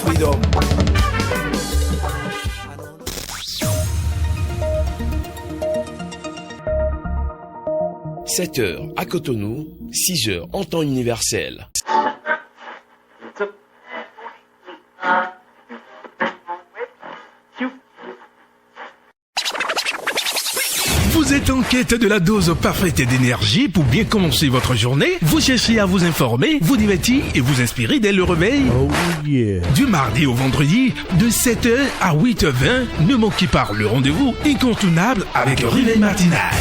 freedom. 7h à Cotonou, 6h en temps universel. Vous êtes en quête de la dose parfaite d'énergie pour bien commencer votre journée? Vous cherchez à vous informer, vous divertir et vous inspirer dès le réveil? Oh yeah. Du mardi au vendredi, de 7h à 8h20, ne manquez pas le rendez-vous incontournable avec le réveil matinal.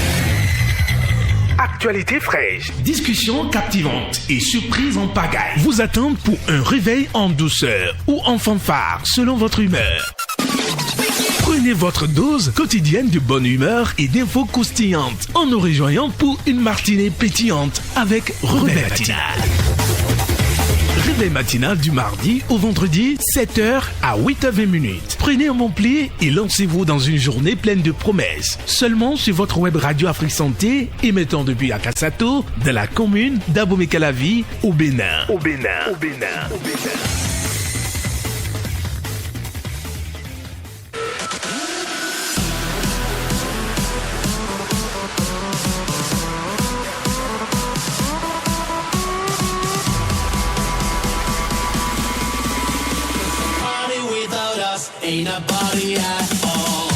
Actualité fraîche, discussions captivantes et surprises en pagaille vous attendent pour un réveil en douceur ou en fanfare selon votre humeur. Prenez votre dose quotidienne de bonne humeur et d'infos croustillantes en nous rejoignant pour une matinée pétillante avec Réveil matinal. Réveil matinal du mardi au vendredi, 7h à 8h20. Prenez un bon pli et lancez-vous dans une journée pleine de promesses. Seulement sur votre web radio Afrique Santé, émettant depuis Akassato, de la commune d'Abomey-Calavi, au Bénin. Ain't a party at all.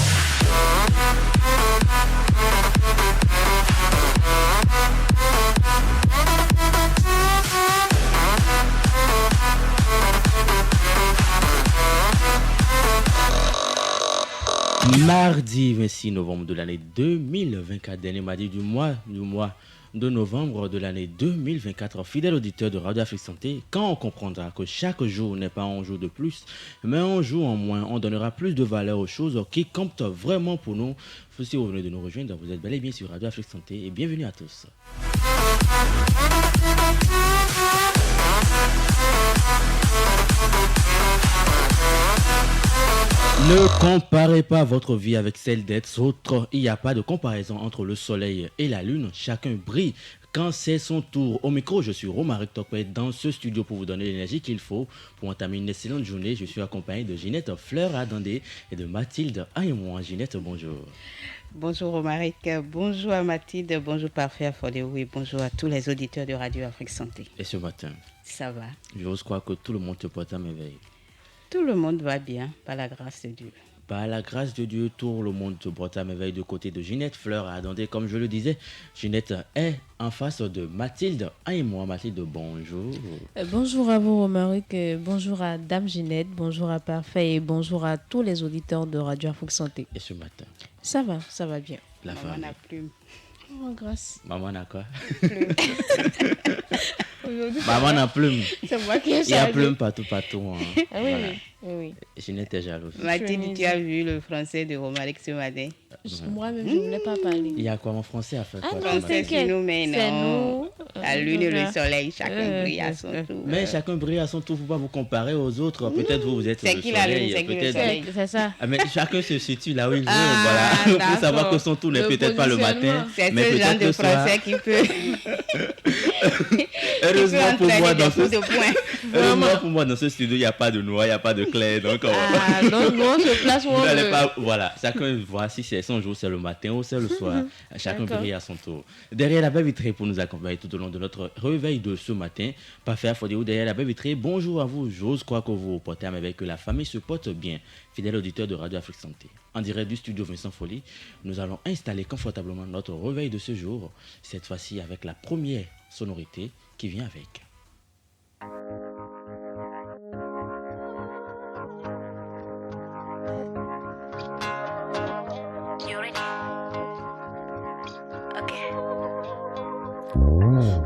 Mardi 26 novembre de l'année 2024, dernier mardi du mois de novembre de l'année 2024, fidèle auditeur de Radio Afrique Santé, quand on comprendra que chaque jour n'est pas un jour de plus, mais un jour en moins, on donnera plus de valeur aux choses qui comptent vraiment pour nous. Si vous venez de nous rejoindre, vous êtes bel et bien sur Radio Afrique Santé et bienvenue à tous. Ne comparez pas votre vie avec celle d'être autre. Il n'y a pas de comparaison entre le soleil et la lune. Chacun brille quand c'est son tour. Au micro, je suis Romaric Tokwe dans ce studio pour vous donner l'énergie qu'il faut pour entamer une excellente journée. Je suis accompagné de Ginette Fleur Adandé et de Mathilde Aïmoua. Ginette, bonjour. Bonjour Romaric, bonjour à Mathilde, bonjour Parfait Afodéo et bonjour à tous les auditeurs de Radio Afrique Santé. Et ce matin, ça va? J'ose croire que tout le monde te porte à merveille. Tout le monde va bien, par la grâce de Dieu. Par la grâce de Dieu, tout le monde te porte à merveille de côté de Ginette Fleur Adandé. Comme je le disais, Ginette est en face de Mathilde Aïmoua. Mathilde, bonjour. Bonjour à vous Romaric, bonjour à Dame Ginette, bonjour à Parfait et bonjour à tous les auditeurs de Radio Afrique Santé. Et ce matin? Ça va bien. La Maman n'a plume. Oh, grâce. Maman n'a quoi? Aujourd'hui, Maman n'a plume. c'est moi qui ai Il y a changé. plume partout. Hein. Ah, oui, Voilà. oui. Ginette est jalouse. Mathilde, tu as vu le français de Romaric ce matin? Moi-même, je ne voulais pas parler. Il y a quoi en français à faire Ah quoi, non, ce Français matin? sur nous, mais C'est non. nous. La lune et le soleil, chacun brille à son tour. Mais chacun brille à son tour, il ne faut pas vous comparer aux autres. Peut-être vous êtes C'est le qui la lune, soleil. c'est qui le peut-être- soleil? C'est ça. Ah, mais chacun se situe là où il veut. Ah, Voilà. d'accord. Pour savoir que son tour n'est Le peut-être pas le matin, positionnement. C'est mais ce genre peut-être de le soir. français qui peut Heureusement pour moi, entraîner dans des coups ce... de poing. Heureusement pour moi, dans ce studio, il n'y a pas de noir, il n'y a pas de clair. Donc, Ah, non, on se place où vous on n'allez veut. pas, voilà, chacun voit si c'est son jour, c'est le matin ou c'est le soir. Chacun D'accord. brille à son tour. Derrière la belle vitrée pour nous accompagner tout au long de notre réveil de ce matin, Parfait Afodéo, derrière la belle vitrée, bonjour à vous. J'ose croire que vous vous portez à merveille, que la famille se porte bien. Fidèle auditeur de Radio Afrique Santé. En direct du studio Vincent Folly, nous allons installer confortablement notre réveil de ce jour, cette fois-ci avec la première sonorité qui vient avec.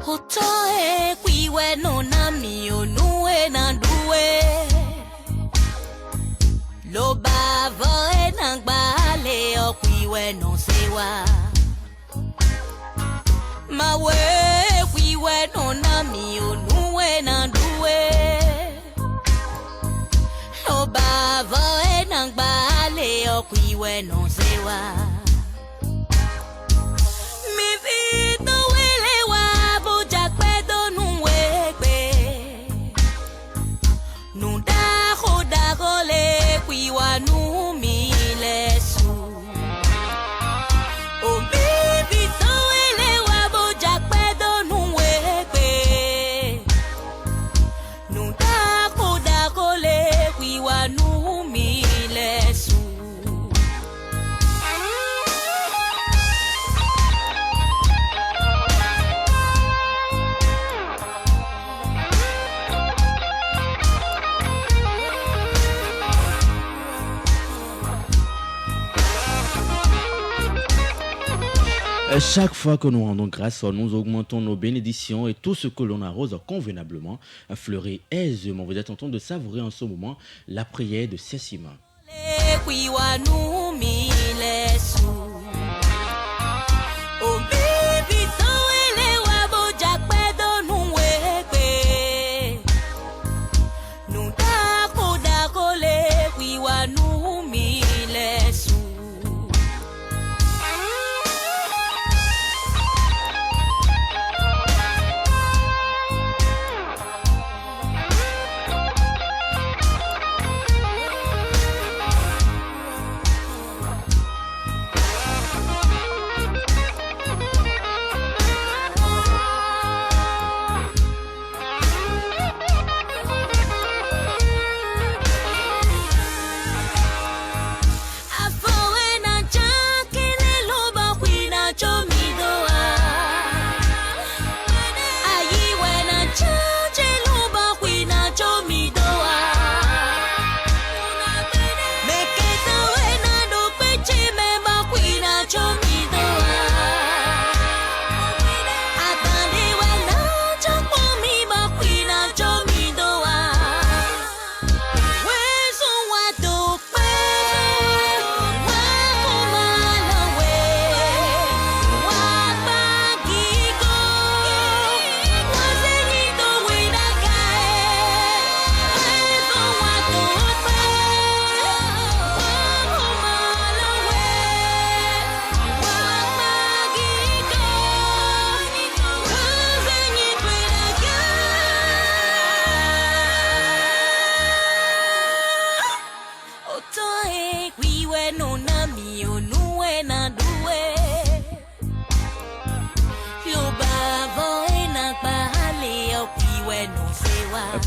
Utoe kwiwe no nami onue na duwe Lo bavo e nangbale o kwiwe no sewa Mawe kwiwe no nami onue na duwe Lo bavo e nangbale o kwiwe no sewa Mi vida welewa boja pedo nuwegbe Nunda khoda Chaque fois que nous rendons grâce, nous augmentons nos bénédictions et tout ce que l'on arrose convenablement fleurit aisément. Vous êtes en train de savourer en ce moment la prière de Sessima.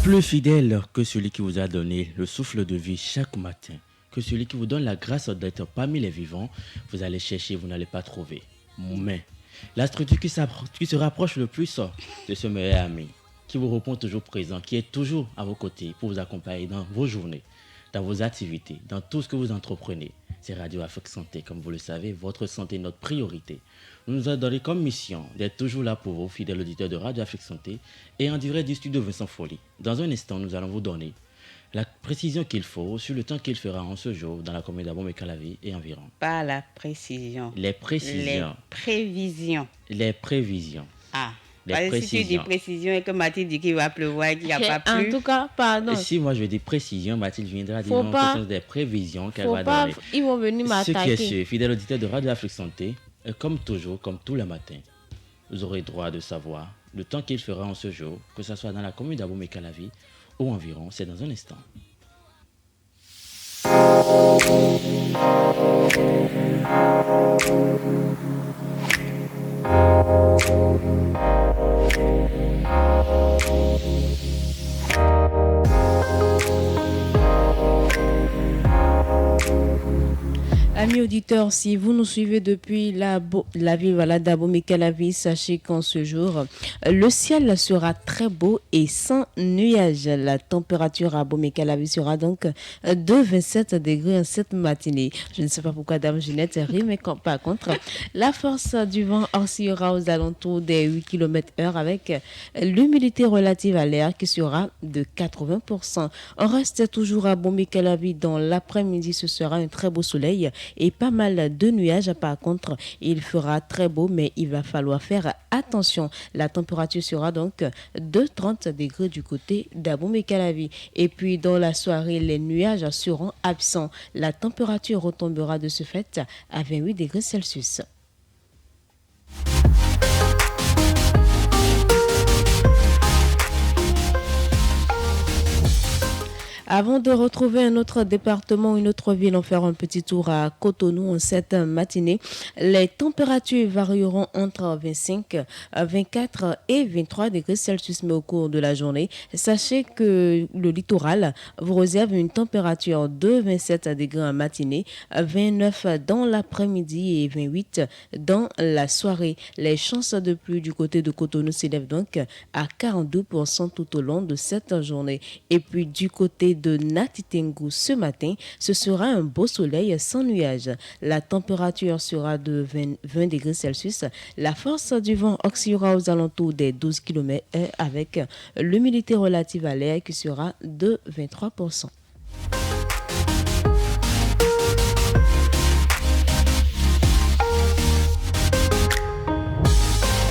Plus fidèle que celui qui vous a donné le souffle de vie chaque matin, que celui qui vous donne la grâce d'être parmi les vivants, vous allez chercher, vous n'allez pas trouver. Mais la structure qui se rapproche le plus de ce meilleur ami, qui vous répond toujours présent, qui est toujours à vos côtés pour vous accompagner dans vos journées, dans vos activités, dans tout ce que vous entreprenez, c'est Radio Afrique Santé. Comme vous le savez, votre santé est notre priorité. Nous nous avons donné comme mission d'être toujours là pour vous, fidèles auditeurs de Radio Afrique Santé, et en direct du studio Vincent Folly. Dans un instant, nous allons vous donner la précision qu'il faut sur le temps qu'il fera en ce jour dans la commune d'Abomey-Calavi et environ. Pas la précision. Les précisions. Les prévisions. Les prévisions. Ah. Les précisions. Si tu dis précision et que Mathilde dit qu'il va pleuvoir et qu'il n'y a pas plu. En tout cas, pardon. Et si moi je dis précision, Mathilde viendra dire non, ce sont des prévisions qu'elle va donner. Ils vont venir m'attaquer. Ce qui est sûr, fidèle auditeur de Radio Afrique Santé, comme toujours, comme tous les matins, vous aurez droit de savoir le temps qu'il fera en ce jour, que ce soit dans la commune d'Abomey-Calavi ou environ. C'est dans un instant. Amis auditeurs, si vous nous suivez depuis la ville d'Abomey-Calavi, sachez qu'en ce jour, le ciel sera très beau et sans nuages. La température à Abomey-Calavi sera donc de 27 degrés en cette matinée. Je ne sais pas pourquoi Dame Ginette rit, mais par contre, la force du vent oscillera aux alentours des 8 km/h avec l'humidité relative à l'air qui sera de 80%. On reste toujours à Abomey-Calavi. Dans l'après-midi, ce sera un très beau soleil et pas mal de nuages. Par contre, il fera très beau, mais il va falloir faire attention. La température sera donc de 30 degrés du côté d'Abomey-Calavi. Et puis, dans la soirée, les nuages seront absents. La température retombera de ce fait à 28 degrés Celsius. Avant de retrouver un autre département, une autre ville, on fera un petit tour à Cotonou en cette matinée. Les températures varieront entre 25, 24 et 23 degrés Celsius, mais au cours de la journée, sachez que le littoral vous réserve une température de 27 degrés en matinée, 29 dans l'après-midi et 28 dans la soirée. Les chances de pluie du côté de Cotonou s'élèvent donc à 42% tout au long de cette journée. Et puis du côté de Natitengu ce matin, ce sera un beau soleil sans nuages. La température sera de 20 degrés Celsius. La force du vent oscillera aux alentours des 12 km/h avec l'humidité relative à l'air qui sera de 23%.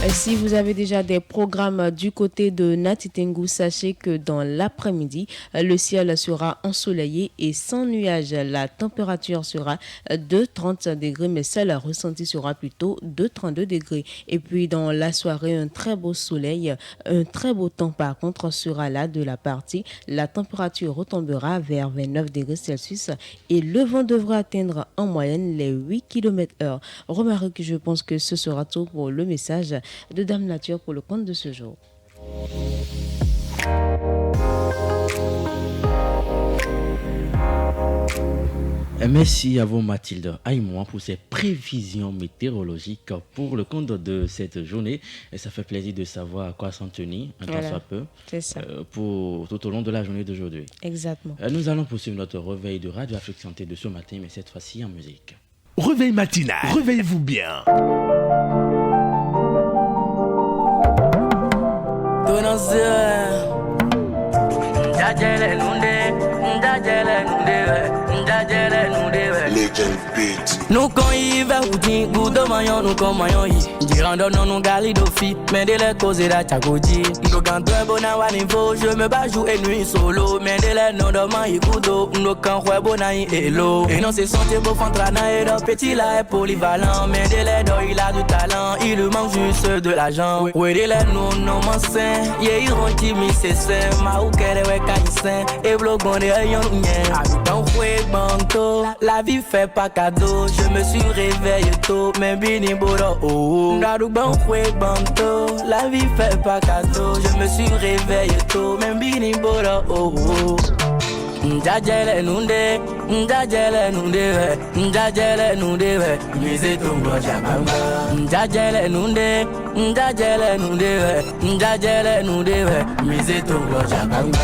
Si vous avez déjà des programmes du côté de Natitengu, sachez que dans l'après-midi, le ciel sera ensoleillé et sans nuages. La température sera de 30 degrés, mais celle ressentie sera plutôt de 32 degrés. Et puis dans la soirée, un très beau soleil, un très beau temps par contre sera là de la partie. La température retombera vers 29 degrés Celsius et le vent devra atteindre en moyenne les 8 km/h. Remarquez que je pense que ce sera tout pour le message de Dame Nature pour le conte de ce jour. Merci à vous Mathilde Aïmoua pour ces prévisions météorologiques pour le compte de cette journée. Et ça fait plaisir de savoir à quoi s'en tenir, un temps soit peu, c'est ça. Pour tout au long de la journée d'aujourd'hui. Exactement. Nous allons poursuivre notre réveil de Radio Afrique Santé de ce matin, mais cette fois-ci en musique. Réveil matinal, réveillez-vous bien. Legend Beat. Nous quand il va ou dit, goût de maillon, nous comme maillon y. Dirando non nous gali d'offi, mais de les causes da chagodi. Nous quand toi bon à niveau, je me bats jour et nuit solo. Mais de les non de maille coudo, nous quand ouais bon à hello. Et non c'est santé pour fantrana et dans petit là est polyvalent. Mais de les do il a du talent, il lui manque juste de l'argent. Ouais de les non mansin, yeah il rentre mi c'est sain, ma ou kere ouais kaïsen, et blogon de yon nien. Habitant ouais banto, la vie fait pas cadeau. Je me suis réveillé tôt, mais bini boro oh. Ndadou ban ouais banto, la vie fait pas cadeau. Je me suis réveillé tôt, mais bini boro oh. Njajele nunde, njajele nunde, njajele nunde, mise tumbo jabamba. Njajele nunde, njajele nunde, njajele nunde, mise tumbo jabamba.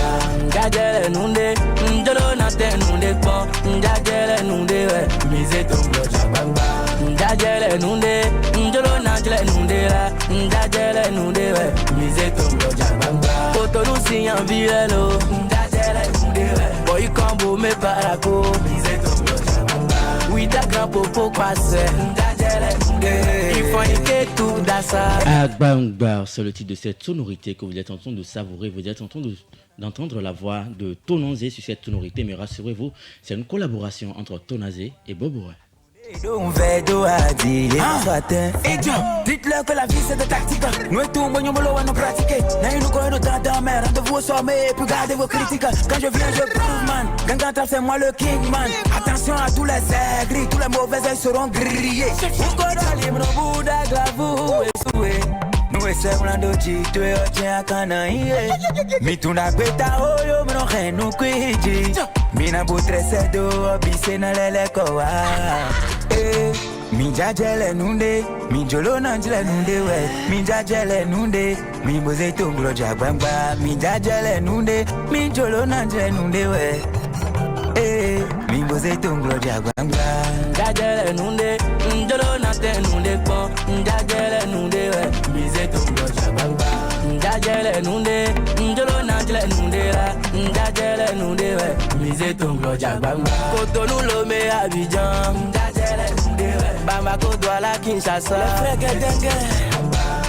Njajele nunde, njolo nate nunde pon, njajele nunde, mise tumbo jabamba. Njajele nunde, njolo nate nunde la, njajele nunde, mise tumbo jabamba. Kotonu si en virelo, njajele nunde. Boy combo me parako, mise tumbo jabamba. Oui ta grand popo passe, njajele nunde. Il faut y tout d'assa. Agba, c'est le titre de cette sonorité que vous êtes en train de savourer. Vous êtes en train d'entendre la voix de Tonanzé sur cette sonorité, mais rassurez-vous, c'est une collaboration entre Tonanzé et Bobo. Dites-leur que la vie c'est des tactiques. Nous et tout, nous allons pratiquer. Nous connaissons tant de mer, rendez-vous au sommet, puis gardez vos critiques. Quand je viens, je prouve, man. Gangantra, c'est moi le king, man. Attention à tous les aigris, tous les mauvais œils seront grillés. Nous connaissons nos bouddha, glavou et souhait. Nous essayons d'outils, tu es au tien à canaille. Mais tu n'as pas ta oyo, mais non, rien nous cuit. Mina butre sedo, obisse na lele kowa. Mi jajele nunde, mi jolo nanjele nunde we. Mi jajele nunde, mi boze tonglo jabamba. Mi jajele nunde, mi jolo nanjele nunde we. Mi boze tonglo jabamba. Jajele nunde, jolo nate nunde pon. Jajele nunde we, mi ze tonglo jabamba. Jajele nunde, jolo nanjele nunde la. Jajele nunde we, mi ze tonglo jabamba. Cotonou Lomé Abidjan. Jajele nunde we. Bamako Douala Kinshasa. Le frère Dengue.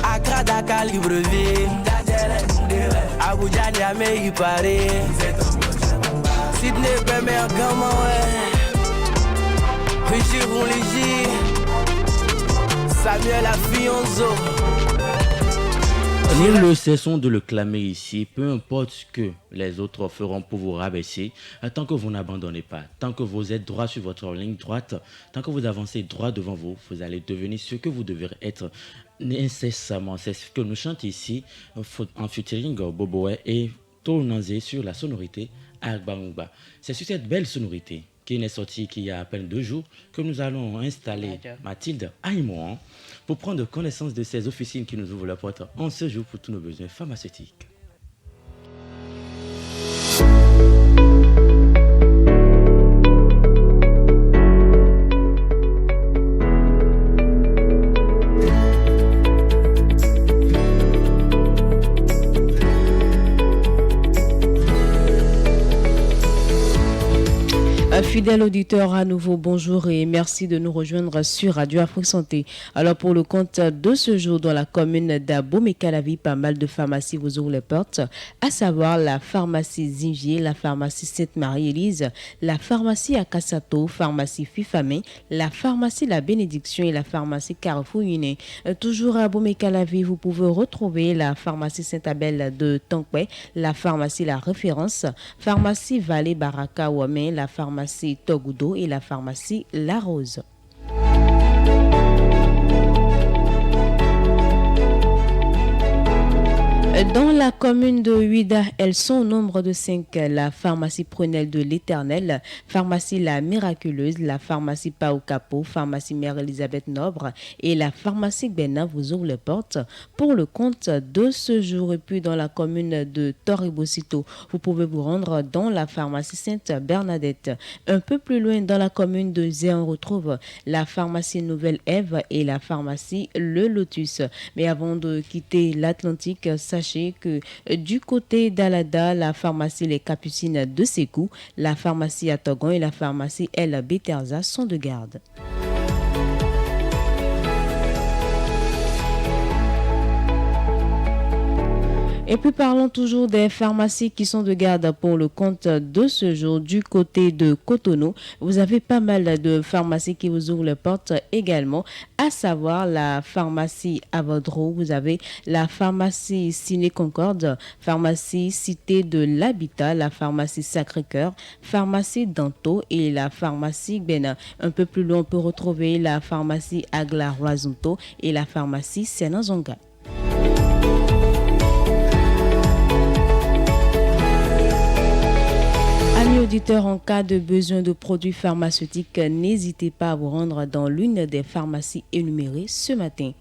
Accra Dakar Libreville. Jajele nunde we. Abuja Niamey Paris. Sydney Bremer Gama ouais. Richie Rouligi. Samuel Afionzo. Nous ne cessons de le clamer ici, peu importe ce que les autres feront pour vous rabaisser, tant que vous n'abandonnez pas, tant que vous êtes droit sur votre ligne droite, tant que vous avancez droit devant vous, vous allez devenir ce que vous devez être incessamment. C'est ce que nous chantons ici en featuring Boboé et Tonanzé sur la sonorité Agbangba. C'est sur cette belle sonorité qui n'est sortie qu'il y a à peine 2 jours que nous allons installer Mathilde Aïmoan pour prendre connaissance de ces officines qui nous ouvrent la porte en ce jour pour tous nos besoins pharmaceutiques. Fidèles auditeurs, à nouveau bonjour et merci de nous rejoindre sur Radio Afrique Santé. Alors pour le compte de ce jour dans la commune d'Abomey-Calavi, pas mal de pharmacies vous ouvrent les portes, à savoir la pharmacie Zingier, la pharmacie Sainte-Marie-Élise, la pharmacie Akassato, pharmacie Fifamé, la pharmacie La Bénédiction et la pharmacie Carrefour Uné. Toujours à Abomey-Calavi, vous pouvez retrouver la pharmacie Saint-Abel de Tankwe, la pharmacie La Référence, pharmacie Vallée Baraka Ouamé, la pharmacie Togudo et la pharmacie La Rose. Dans la commune de Huida, elles sont au nombre de 5. La pharmacie Prunelle de l'Éternel, pharmacie La Miraculeuse, la pharmacie Pao Capo, pharmacie Mère Elisabeth Nobre et la pharmacie Bena vous ouvrent les portes pour le compte de ce jour. Et puis dans la commune de Toribosito, vous pouvez vous rendre dans la pharmacie Sainte Bernadette. Un peu plus loin dans la commune de Zé, on retrouve la pharmacie Nouvelle Ève et la pharmacie Le Lotus. Mais avant de quitter l'Atlantique, sachez que du côté d'Alada, la pharmacie Les Capucines de Sékou, la pharmacie Atogon et la pharmacie El Beterza sont de garde. Et puis parlons toujours des pharmacies qui sont de garde pour le compte de ce jour. Du côté de Cotonou, vous avez pas mal de pharmacies qui vous ouvrent les portes également, à savoir la pharmacie Avodro, vous avez la pharmacie Ciné Concorde, pharmacie Cité de l'Habitat, la pharmacie Sacré-Cœur, pharmacie Danto et la pharmacie Bena. Un peu plus loin, on peut retrouver la pharmacie Agla Roisonto et la pharmacie Senazonga. Amis auditeurs, en cas de besoin de produits pharmaceutiques, n'hésitez pas à vous rendre dans l'une des pharmacies énumérées ce matin.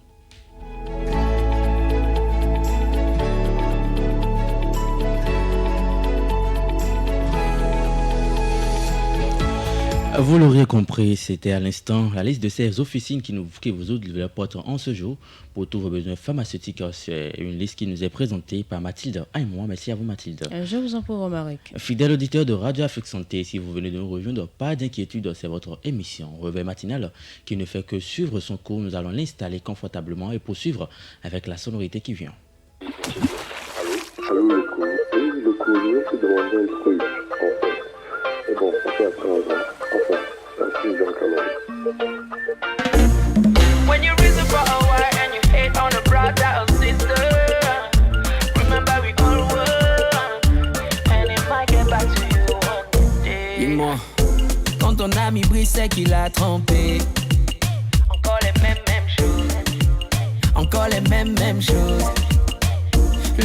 Vous l'aurez compris, c'était à l'instant la liste de ces officines qui vous ouvrent la porte en ce jour pour tous vos besoins pharmaceutiques. C'est une liste qui nous est présentée par Mathilde Aïmoua. Merci à vous Mathilde. Je vous en prie Romaric. Fidèle auditeur de Radio Afrique Santé, si vous venez de nous rejoindre, pas d'inquiétude, c'est votre émission Réveil matinal qui ne fait que suivre son cours. Nous allons l'installer confortablement et poursuivre avec la sonorité qui vient. Allô, le courrier s'est demandé un truc. Et bon, ça fait après un an. When you reason for a while and you hate on a brother or sister, remember we all were, and it might get back to you one day. Dis-moi, quand ton ami brise, c'est qu'il a trompé. Encore les mêmes choses. Encore les mêmes choses.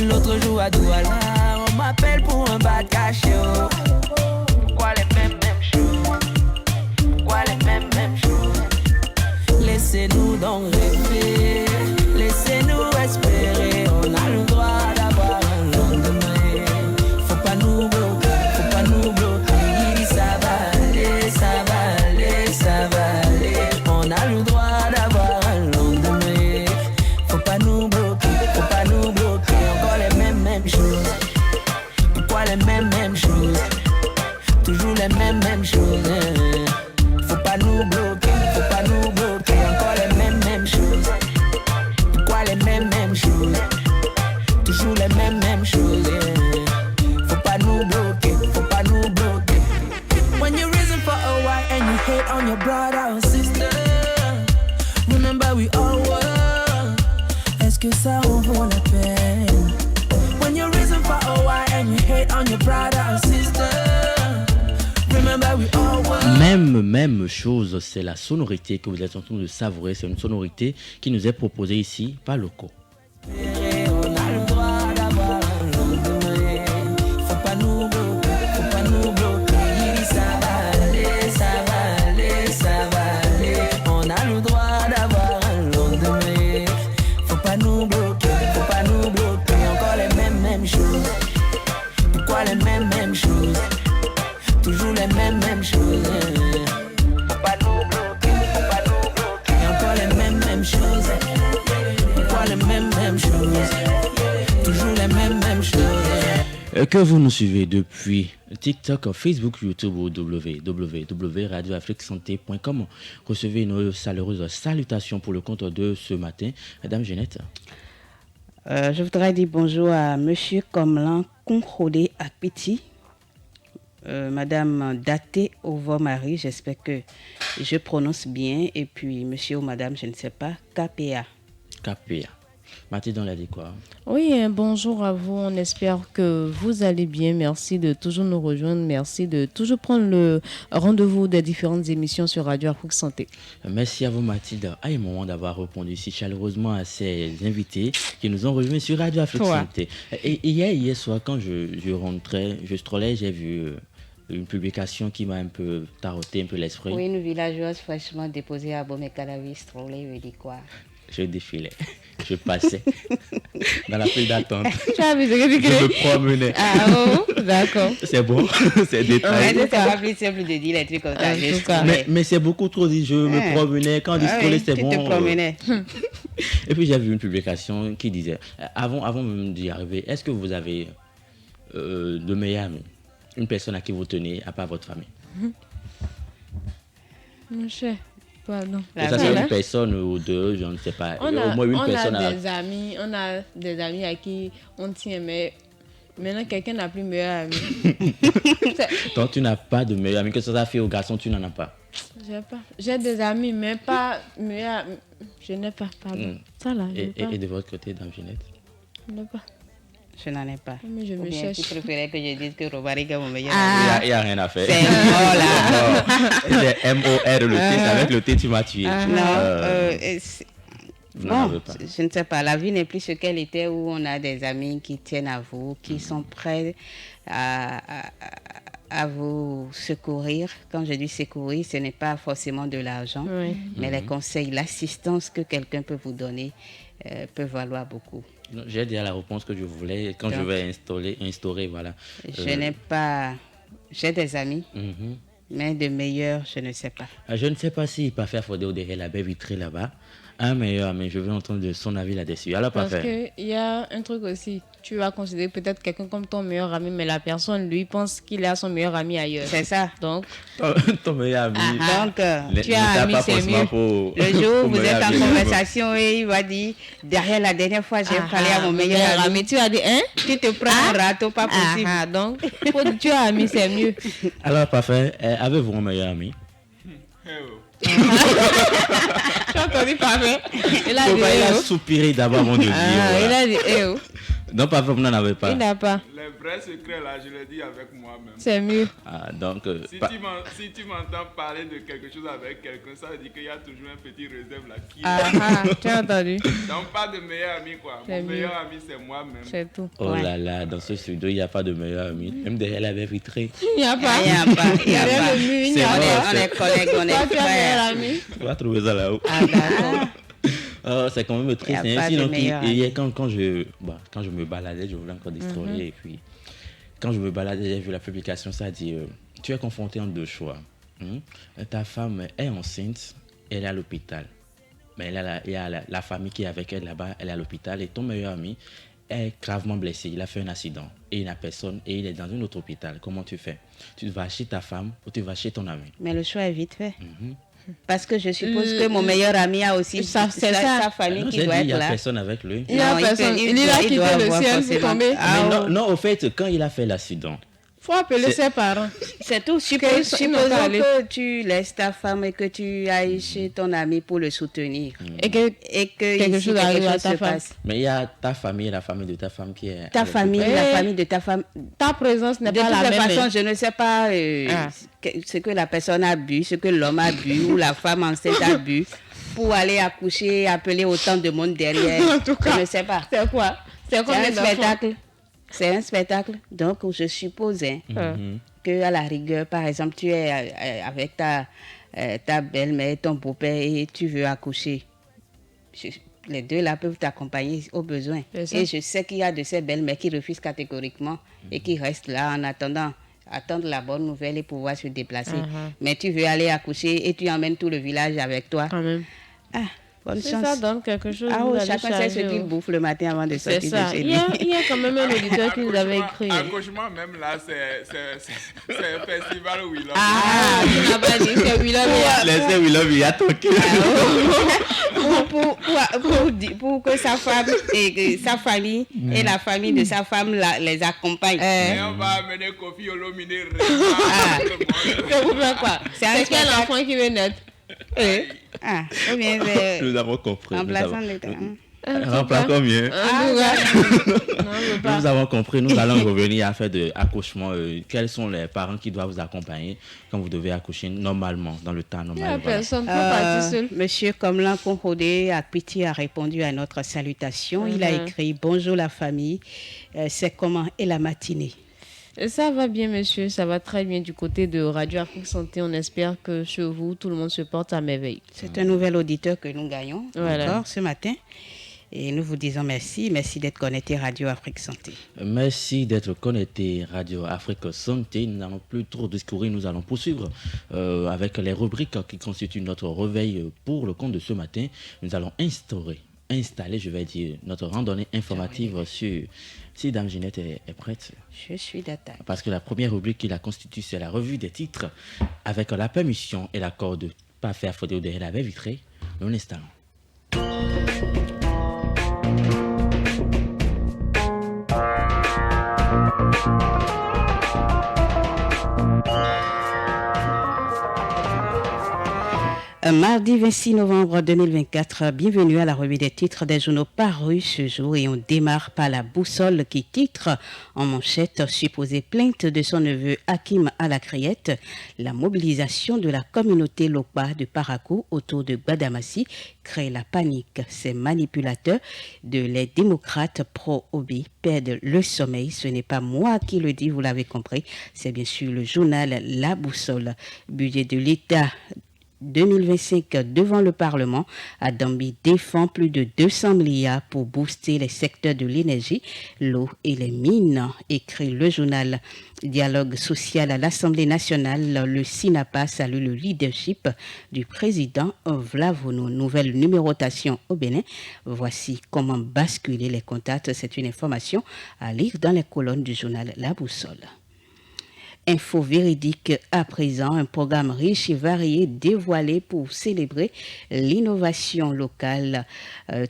L'autre jour à Douala, on m'appelle pour un bad cash. Pourquoi les mêmes choses? Pourquoi les mêmes choses? Laissez-nous donc rêver, laissez-nous espérer. On a le droit d'avoir un lendemain. Faut pas nous bloquer. Ça va aller, ça va aller, ça va aller. On a le droit d'avoir un lendemain. Faut pas nous bloquer. Encore les mêmes choses. Pourquoi les mêmes choses? Toujours les mêmes choses. Faut pas nous bloquer. Encore les mêmes choses. Pourquoi les mêmes choses? Toujours les mêmes choses. Faut pas nous bloquer. When you reason for a while and you hate on your brother or sister, remember we all were. Est-ce que ça en vaut la peine? When you reason for a while and you hate on your brother or sister, remember we all were. Même chose, c'est la sonorité que vous êtes en train de savourer. C'est une sonorité qui nous est proposée ici par Loco. On a le droit d'avoir un lendemain. Faut pas nous bloquer. Ça va aller, ça va aller, ça va aller. On a le droit d'avoir un lendemain. Faut pas nous bloquer. Encore les mêmes choses. Pourquoi les mêmes choses? Toujours les mêmes choses. Faut pas nous bloquer. Encore les mêmes choses. Pourquoi les mêmes choses? que vous nous suivez depuis TikTok, Facebook, YouTube ou www.radioafriquesanté.com. Recevez nos chaleureuses salutations pour le compte de ce matin. Madame Jeannette. Je voudrais dire bonjour à Monsieur Komlan Konkhode Akpiti, Madame Daté Ovo-Marie, j'espère que je prononce bien, et puis Monsieur ou Madame, je ne sais pas, KPA. KPA. Mathilde, on l'a dit quoi? Oui, bonjour à vous. On espère que vous allez bien. Merci de toujours nous rejoindre. Merci de toujours prendre le rendez-vous des différentes émissions sur Radio Afrique Santé. Merci à vous, Mathilde. À un moment d'avoir répondu si chaleureusement à ces invités qui nous ont rejoints sur Radio Afrique Santé. Et hier soir, quand je rentrais, je strollais, j'ai vu une publication qui m'a un peu tarauté un peu l'esprit. Oui, une villageoise fraîchement déposée à Bomekalavi, strollée, je dis quoi? Je défilais, je passais dans la file d'attente. Tu as vu ce que je me promenais. Ah bon, d'accord. C'est bon, c'est détaillé. C'est pas plus simple de dire les trucs comme ça. Mais c'est beaucoup trop dit, je me promenais. Quand on dit scroller, c'est bon. Tu te promenais. Et puis j'ai vu une publication qui disait, avant même d'y arriver, est-ce que vous avez de meilleurs amis? Une personne à qui vous tenez, à part votre famille? Mon cher. Pardon. Ça c'est une personne ou deux, je ne sais pas. Au moins une personne. On a des amis à qui on tient, mais maintenant quelqu'un n'a plus meilleur ami. Donc tu n'as pas de meilleur ami, que ce soit fille ou garçon, tu n'en as pas? J'ai des amis, mais pas meilleur. Je n'ai pas, pardon. Ça là. Et de votre côté, Dame Jeannette? Je n'ai pas. Je n'en ai pas. Mais je me cherche. Tu préférais que je dise que Romaric est mon meilleur ami. Il n'y a rien à faire. C'est mort là. C'est M-O-R, le T, c'est avec le T tu m'as tué. Bon, je ne sais pas. La vie n'est plus ce qu'elle était, où on a des amis qui tiennent à vous, qui sont prêts à vous secourir. Quand je dis secourir, ce n'est pas forcément de l'argent, mais les conseils, l'assistance que quelqu'un peut vous donner peut valoir beaucoup. J'ai déjà la réponse que je voulais quand je vais instaurer, voilà. Je n'ai pas... J'ai des amis, mais de meilleurs, je ne sais pas. Je ne sais pas s'il peut faire Fodé derrière la baie vitrée là-bas. Un meilleur, mais je veux entendre son avis là-dessus. Alors, parce qu'il y a un truc aussi. Tu vas considérer peut-être quelqu'un comme ton meilleur ami, mais la personne, lui, pense qu'il a son meilleur ami ailleurs. C'est ça. Donc, ton meilleur ami. Donc, tu as ami, c'est mieux. Le jour où vous êtes en conversation et il va dire, derrière la dernière fois, j'ai parlé à mon meilleur ami. Tu as dit, hein? Tu te prends un râteau, pas possible. Donc, tu as ami, c'est mieux. Alors, parfait. Avez-vous un meilleur ami? Tu as entendu parler? Il a soupiré d'abord avant de dire. Il a dit, non, pas vous n'en avez pas. Il n'a pas. Les vrais secrets là, je les dis avec moi-même. C'est mieux. Donc, si tu m'entends parler de quelque chose avec quelqu'un, ça veut dire qu'il y a toujours un petit réserve là qui tu as entendu. Donc pas de meilleur ami quoi. Mon meilleur ami c'est moi-même. C'est tout. Oh là là, dans ce studio, il n'y a pas de meilleur ami. Même derrière la baie vitrée. Il n'y a pas. Il n'y a pas. Il n'y a pas. On est collègues, on est frères. Tu vas trouver ça là-haut. D'accord. C'est quand même triste. Sinon, hier, quand je me baladais, je voulais encore distraire. Et puis, quand je me baladais, j'ai vu la publication, ça dit tu es confronté en deux choix. Ta femme est enceinte, elle est à l'hôpital. Mais il y a la famille qui est avec elle là-bas, elle est à l'hôpital. Et ton meilleur ami est gravement blessé. Il a fait un accident. Et il n'a personne. Et il est dans un autre hôpital. Comment tu fais? Tu vas chez ta femme ou tu vas chez ton ami? Mais le choix est vite fait. Parce que je suppose que mon meilleur ami a aussi sa famille qui doit être là. Il n'y a personne avec lui. Il a personne. Il a quitté le ciel pour tomber. Non, au fait, quand il a fait l'accident, il faut appeler ses parents. C'est tout. Supposons que tu laisses ta femme et que tu ailles chez ton ami pour le soutenir. Et que quelque chose arrive à ta femme. Mais il y a ta famille et la famille de ta femme qui est... Ta famille, la famille de ta femme. Ta présence n'est pas la même. De toute façon, je ne sais pas ce que la personne a bu, ce que l'homme a bu ou la femme enceinte a bu pour aller accoucher, appeler autant de monde derrière. En tout cas, je ne sais pas. C'est quoi? C'est un spectacle. C'est un spectacle. Donc, je suppose qu'à la rigueur, par exemple, tu es avec ta belle-mère, ton beau-père et tu veux accoucher. Les deux là peuvent t'accompagner au besoin. Et je sais qu'il y a de ces belles-mères qui refusent catégoriquement et qui restent là en attendre la bonne nouvelle et pouvoir se déplacer. Mais tu veux aller accoucher et tu emmènes tout le village avec toi. Quand même. Bonne Si chance. ça donne quelque chose, Ah vous oui, allez chacun sait ce charger, qu'il oh. bouffe le matin avant de C'est sortir ça. de chez Il lui. y a quand même un auditeur qui nous avait écrit. Accouchement, même là, c'est un festival Willow. Ah, tu n'as pas dit que Willow. Laissez Willow, il y a tranquille. Pour que sa femme et que sa famille et la famille de sa femme les accompagnent. Et on va amener Kofi Olomide. Que vous faites quoi? C'est un C'est quel spectacle. enfant qui veut naître? Ah, ou bien c'est Nous avons compris. remplaçant l'État. Remplace combien? Non, Nous avons compris, nous allons revenir à faire de accouchement. Quels sont les parents qui doivent vous accompagner quand vous devez accoucher normalement, dans le temps il n'y a normal? Voilà. personne, faut partir seul. Monsieur Komlan Konhode Akpiti a répondu à notre salutation. Il a écrit bonjour la famille. C'est comment est la matinée? Ça va bien, monsieur. Ça va très bien du côté de Radio Afrique Santé. On espère que chez vous, tout le monde se porte à merveille. C'est un nouvel auditeur que nous gagnons Voilà. encore ce matin. Et nous vous disons merci. Merci d'être connecté Radio Afrique Santé. Merci d'être connecté Radio Afrique Santé. Nous n'allons plus trop discourir, nous allons poursuivre avec les rubriques qui constituent notre réveil pour le compte de ce matin. Nous allons installer, je vais dire, notre randonnée informative sur... Si Dame Ginette est prête. Je suis d'attaque. Parce que la première rubrique qui la constitue, c'est la revue des titres avec la permission et l'accord de pas faire faute derrière la baie vitrée. Nous l'installons. Mardi 26 novembre 2024, bienvenue à la revue des titres des journaux parus ce jour et on démarre par la boussole qui titre en manchette supposée plainte de son neveu Hakim Alacriette, la mobilisation de la communauté Lokpa de Parakou autour de Gbadamassi crée la panique. Ces manipulateurs de les démocrates pro-Obi perdent le sommeil. Ce n'est pas moi qui le dis, vous l'avez compris, c'est bien sûr le journal La Boussole. Budget de l'État 2025 devant le Parlement, Adambi défend plus de 200 milliards pour booster les secteurs de l'énergie, l'eau et les mines, écrit le journal. Dialogue social à l'Assemblée nationale, le SINAPA salue le leadership du président Vlavono. Nouvelle numérotation au Bénin. Voici comment basculer les contacts. C'est une information à lire dans les colonnes du journal La Boussole. Info véridique à présent, un programme riche et varié dévoilé pour célébrer l'innovation locale,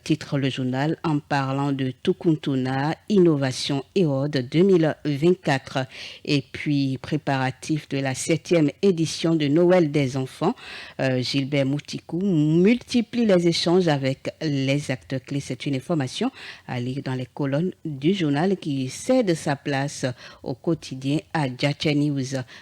titre le journal en parlant de Tukuntuna Innovation Award 2024 et puis préparatif de la 7e édition de Noël des enfants. Gilbert Moutikou multiplie les échanges avec les acteurs clés. C'est une information à lire dans les colonnes du journal qui cède sa place au quotidien à Djatché News.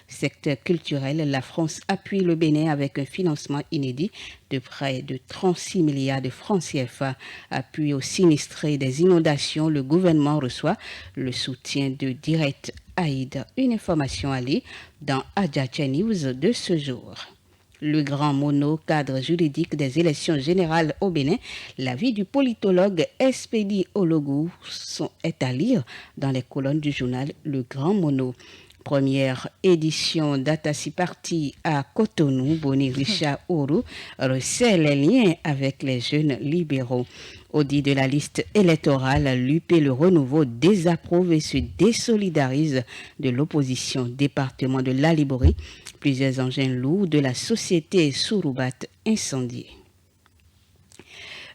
Secteur culturel, la France appuie le Bénin avec un financement inédit de près de 36 milliards de francs CFA. Appui aux sinistrés des inondations, le gouvernement reçoit le soutien de Direct Aid. Une information à lire dans Djatché News de ce jour. Le grand mono cadre juridique des élections générales au Bénin, l'avis du politologue Espédi Ologou est à lire dans les colonnes du journal Le Grand Mono. Première édition d'Atassi Parti à Cotonou, Boni Richard Ourou resserre les liens avec les jeunes libéraux. Audit de la liste électorale, l'UP Le Renouveau désapprouve et se désolidarise de l'opposition. Département de l'Aliborie, plusieurs engins lourds de la société Souroubat incendiés.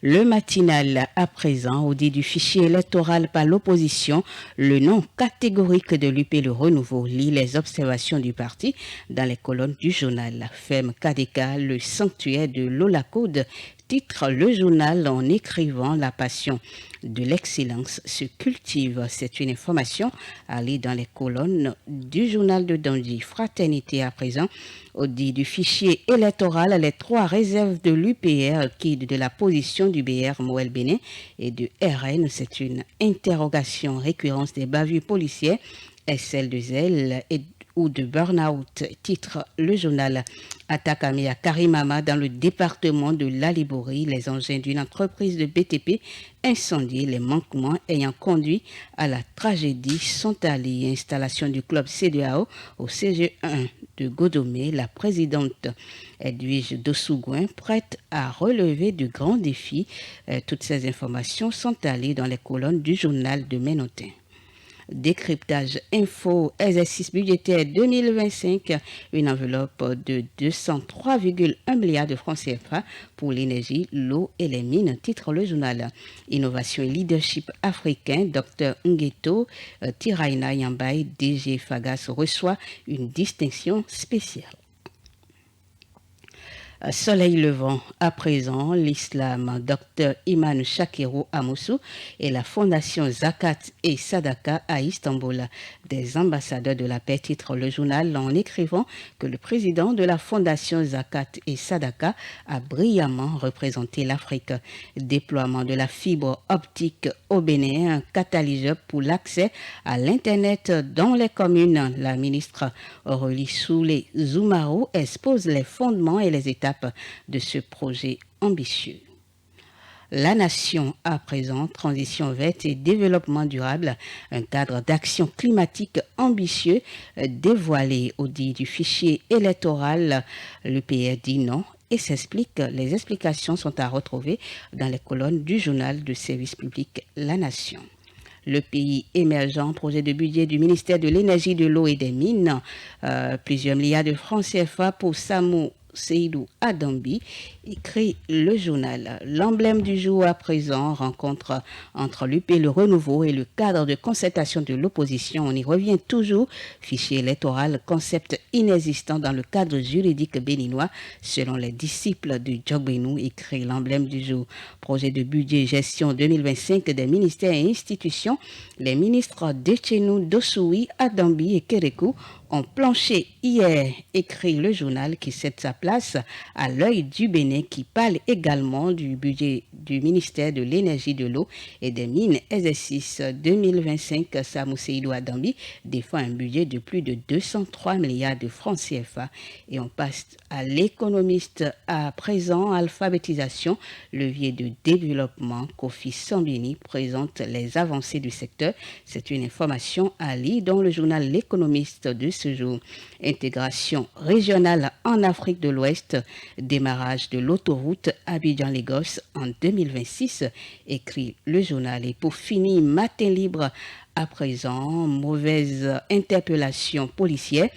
Le matinal à présent, audit du fichier électoral par l'opposition, le nom catégorique de l'UP Le Renouveau lit les observations du parti dans les colonnes du journal. Ferme Kadeka, le sanctuaire de l'Olacode, titre le journal en écrivant la passion de l'excellence se cultive. C'est une information à lire dans les colonnes du journal de Dondji. Fraternité à présent, audit du fichier électoral, les 3 réserves de l'UPR qui de la position du BR Moël Bénin et de RN. C'est une interrogation récurrence des bavures policières et celle de zèle ou de burn-out, titre le journal. Attaque à Karimama dans le département de l'Aliborie. Les engins d'une entreprise de BTP incendiés, les manquements ayant conduit à la tragédie sont alliés. Installation du club CDAO au CG1 de Godomé, la présidente Edwige Dossougoin, prête à relever de grands défis. Toutes ces informations sont allées dans les colonnes du journal de Ménotin. Décryptage info, exercice budgétaire 2025, une enveloppe de 203,1 milliards de francs CFA pour l'énergie, l'eau et les mines, titre le journal. Innovation et leadership africain, Dr Ngueto Tiraina Yambaye, DG Fagas, reçoit une distinction spéciale. Soleil levant à présent, l'islam, Dr Iman Shakirou Amoussou et la fondation Zakat et Sadaka à Istanbul, des ambassadeurs de la paix, titre le journal en écrivant que le président de la fondation Zakat et Sadaka a brillamment représenté l'Afrique. Déploiement de la fibre optique au Bénin, un catalyseur pour l'accès à l'Internet dans les communes. La ministre Aurélie Soulé-Zoumaro expose les fondements et les étapes de ce projet ambitieux. La nation à présent, transition verte et développement durable, un cadre d'action climatique ambitieux dévoilé au dit du fichier électoral. Le PR dit non et s'explique. Les explications sont à retrouver dans les colonnes du journal de service public La Nation. Le pays émergent, projet de budget du ministère de l'Énergie, de l'Eau et des Mines, plusieurs milliards de francs CFA pour Samou Seydou Adambi, écrit le journal. L'emblème du jour à présent, rencontre entre l'UP, le renouveau et le cadre de concertation de l'opposition. On y revient toujours. Fichier électoral, concept inexistant dans le cadre juridique béninois, selon les disciples de Djogbenou, écrit l'emblème du jour. Projet de budget gestion 2025 des ministères et institutions. Les ministres Dechenou, Dossoui, Adambi et Kérékou ont planché hier, écrit le journal qui cède sa place à l'œil du Bénin, qui parle également du budget du ministère de l'Énergie, de l'Eau et des Mines. Exercice 2025, Samou Seydou Adambi défend un budget de plus de 203 milliards de francs CFA. Et on passe à l'économiste à présent, alphabétisation, levier de développement. Kofi Sambini présente les avancées du secteur. C'est une information à lire dans le journal L'économiste de ce jour. Intégration régionale en Afrique de l'Ouest, démarrage de l'autoroute Abidjan-Lagos en 2026, écrit le journal. Et pour finir, matin libre à présent, mauvaise interpellation policière.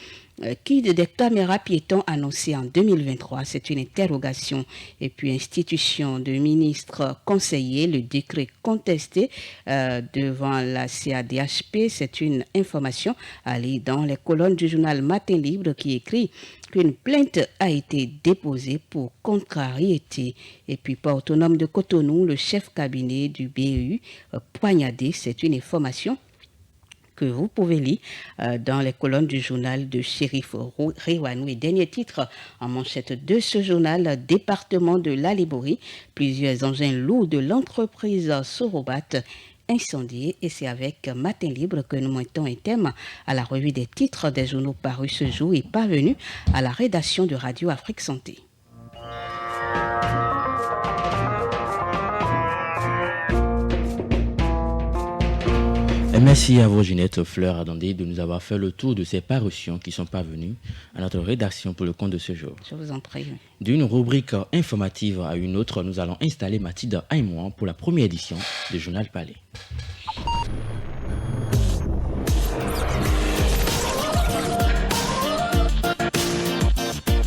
Qui des caméras piétons annoncées en 2023, c'est une interrogation. Et puis institution de ministres conseillers, le décret contesté devant la CADHP, c'est une information à lire dans les colonnes du journal Matin Libre qui écrit qu'une plainte a été déposée pour contrariété. Et puis pas autonome de Cotonou, le chef cabinet du BEU poignardé, c'est une information que vous pouvez lire dans les colonnes du journal de Chérif Rewanou. Et dernier titre en manchette de ce journal, département de la Liborie, plusieurs engins lourds de l'entreprise Sorobat incendiés. Et c'est avec Matin Libre que nous mettons un thème à la revue des titres des journaux parus ce jour et parvenus à la rédaction de Radio Afrique Santé. Merci à vous, Ginette Fleur Adandé, de nous avoir fait le tour de ces parutions qui sont parvenues à notre rédaction pour le compte de ce jour. Je vous en prie. D'une rubrique informative à une autre, nous allons installer Mathilde Aïmouan pour la première édition du Journal Palais.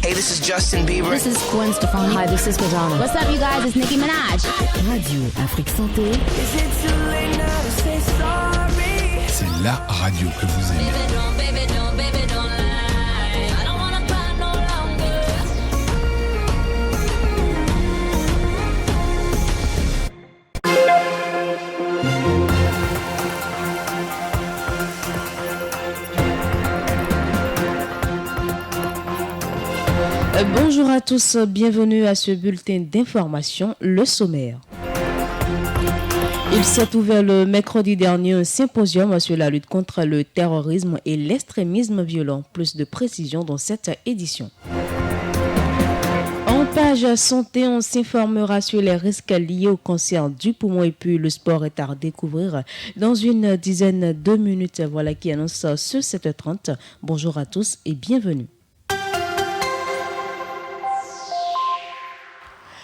Hey, this is Justin Bieber. This is Gwen Stefani. Hi, this is Madonna. What's up, you guys? It's Nicki Minaj. Radio Afrique Santé. C'est la radio que vous aimez. Bonjour à tous, bienvenue à ce bulletin d'information, le sommaire. Il s'est ouvert le mercredi dernier un symposium sur la lutte contre le terrorisme et l'extrémisme violent. Plus de précisions dans cette édition. En page santé, on s'informera sur les risques liés au cancer du poumon et puis le sport est à redécouvrir dans une dizaine de minutes. Voilà qui annonce ce 7h30. Bonjour à tous et bienvenue.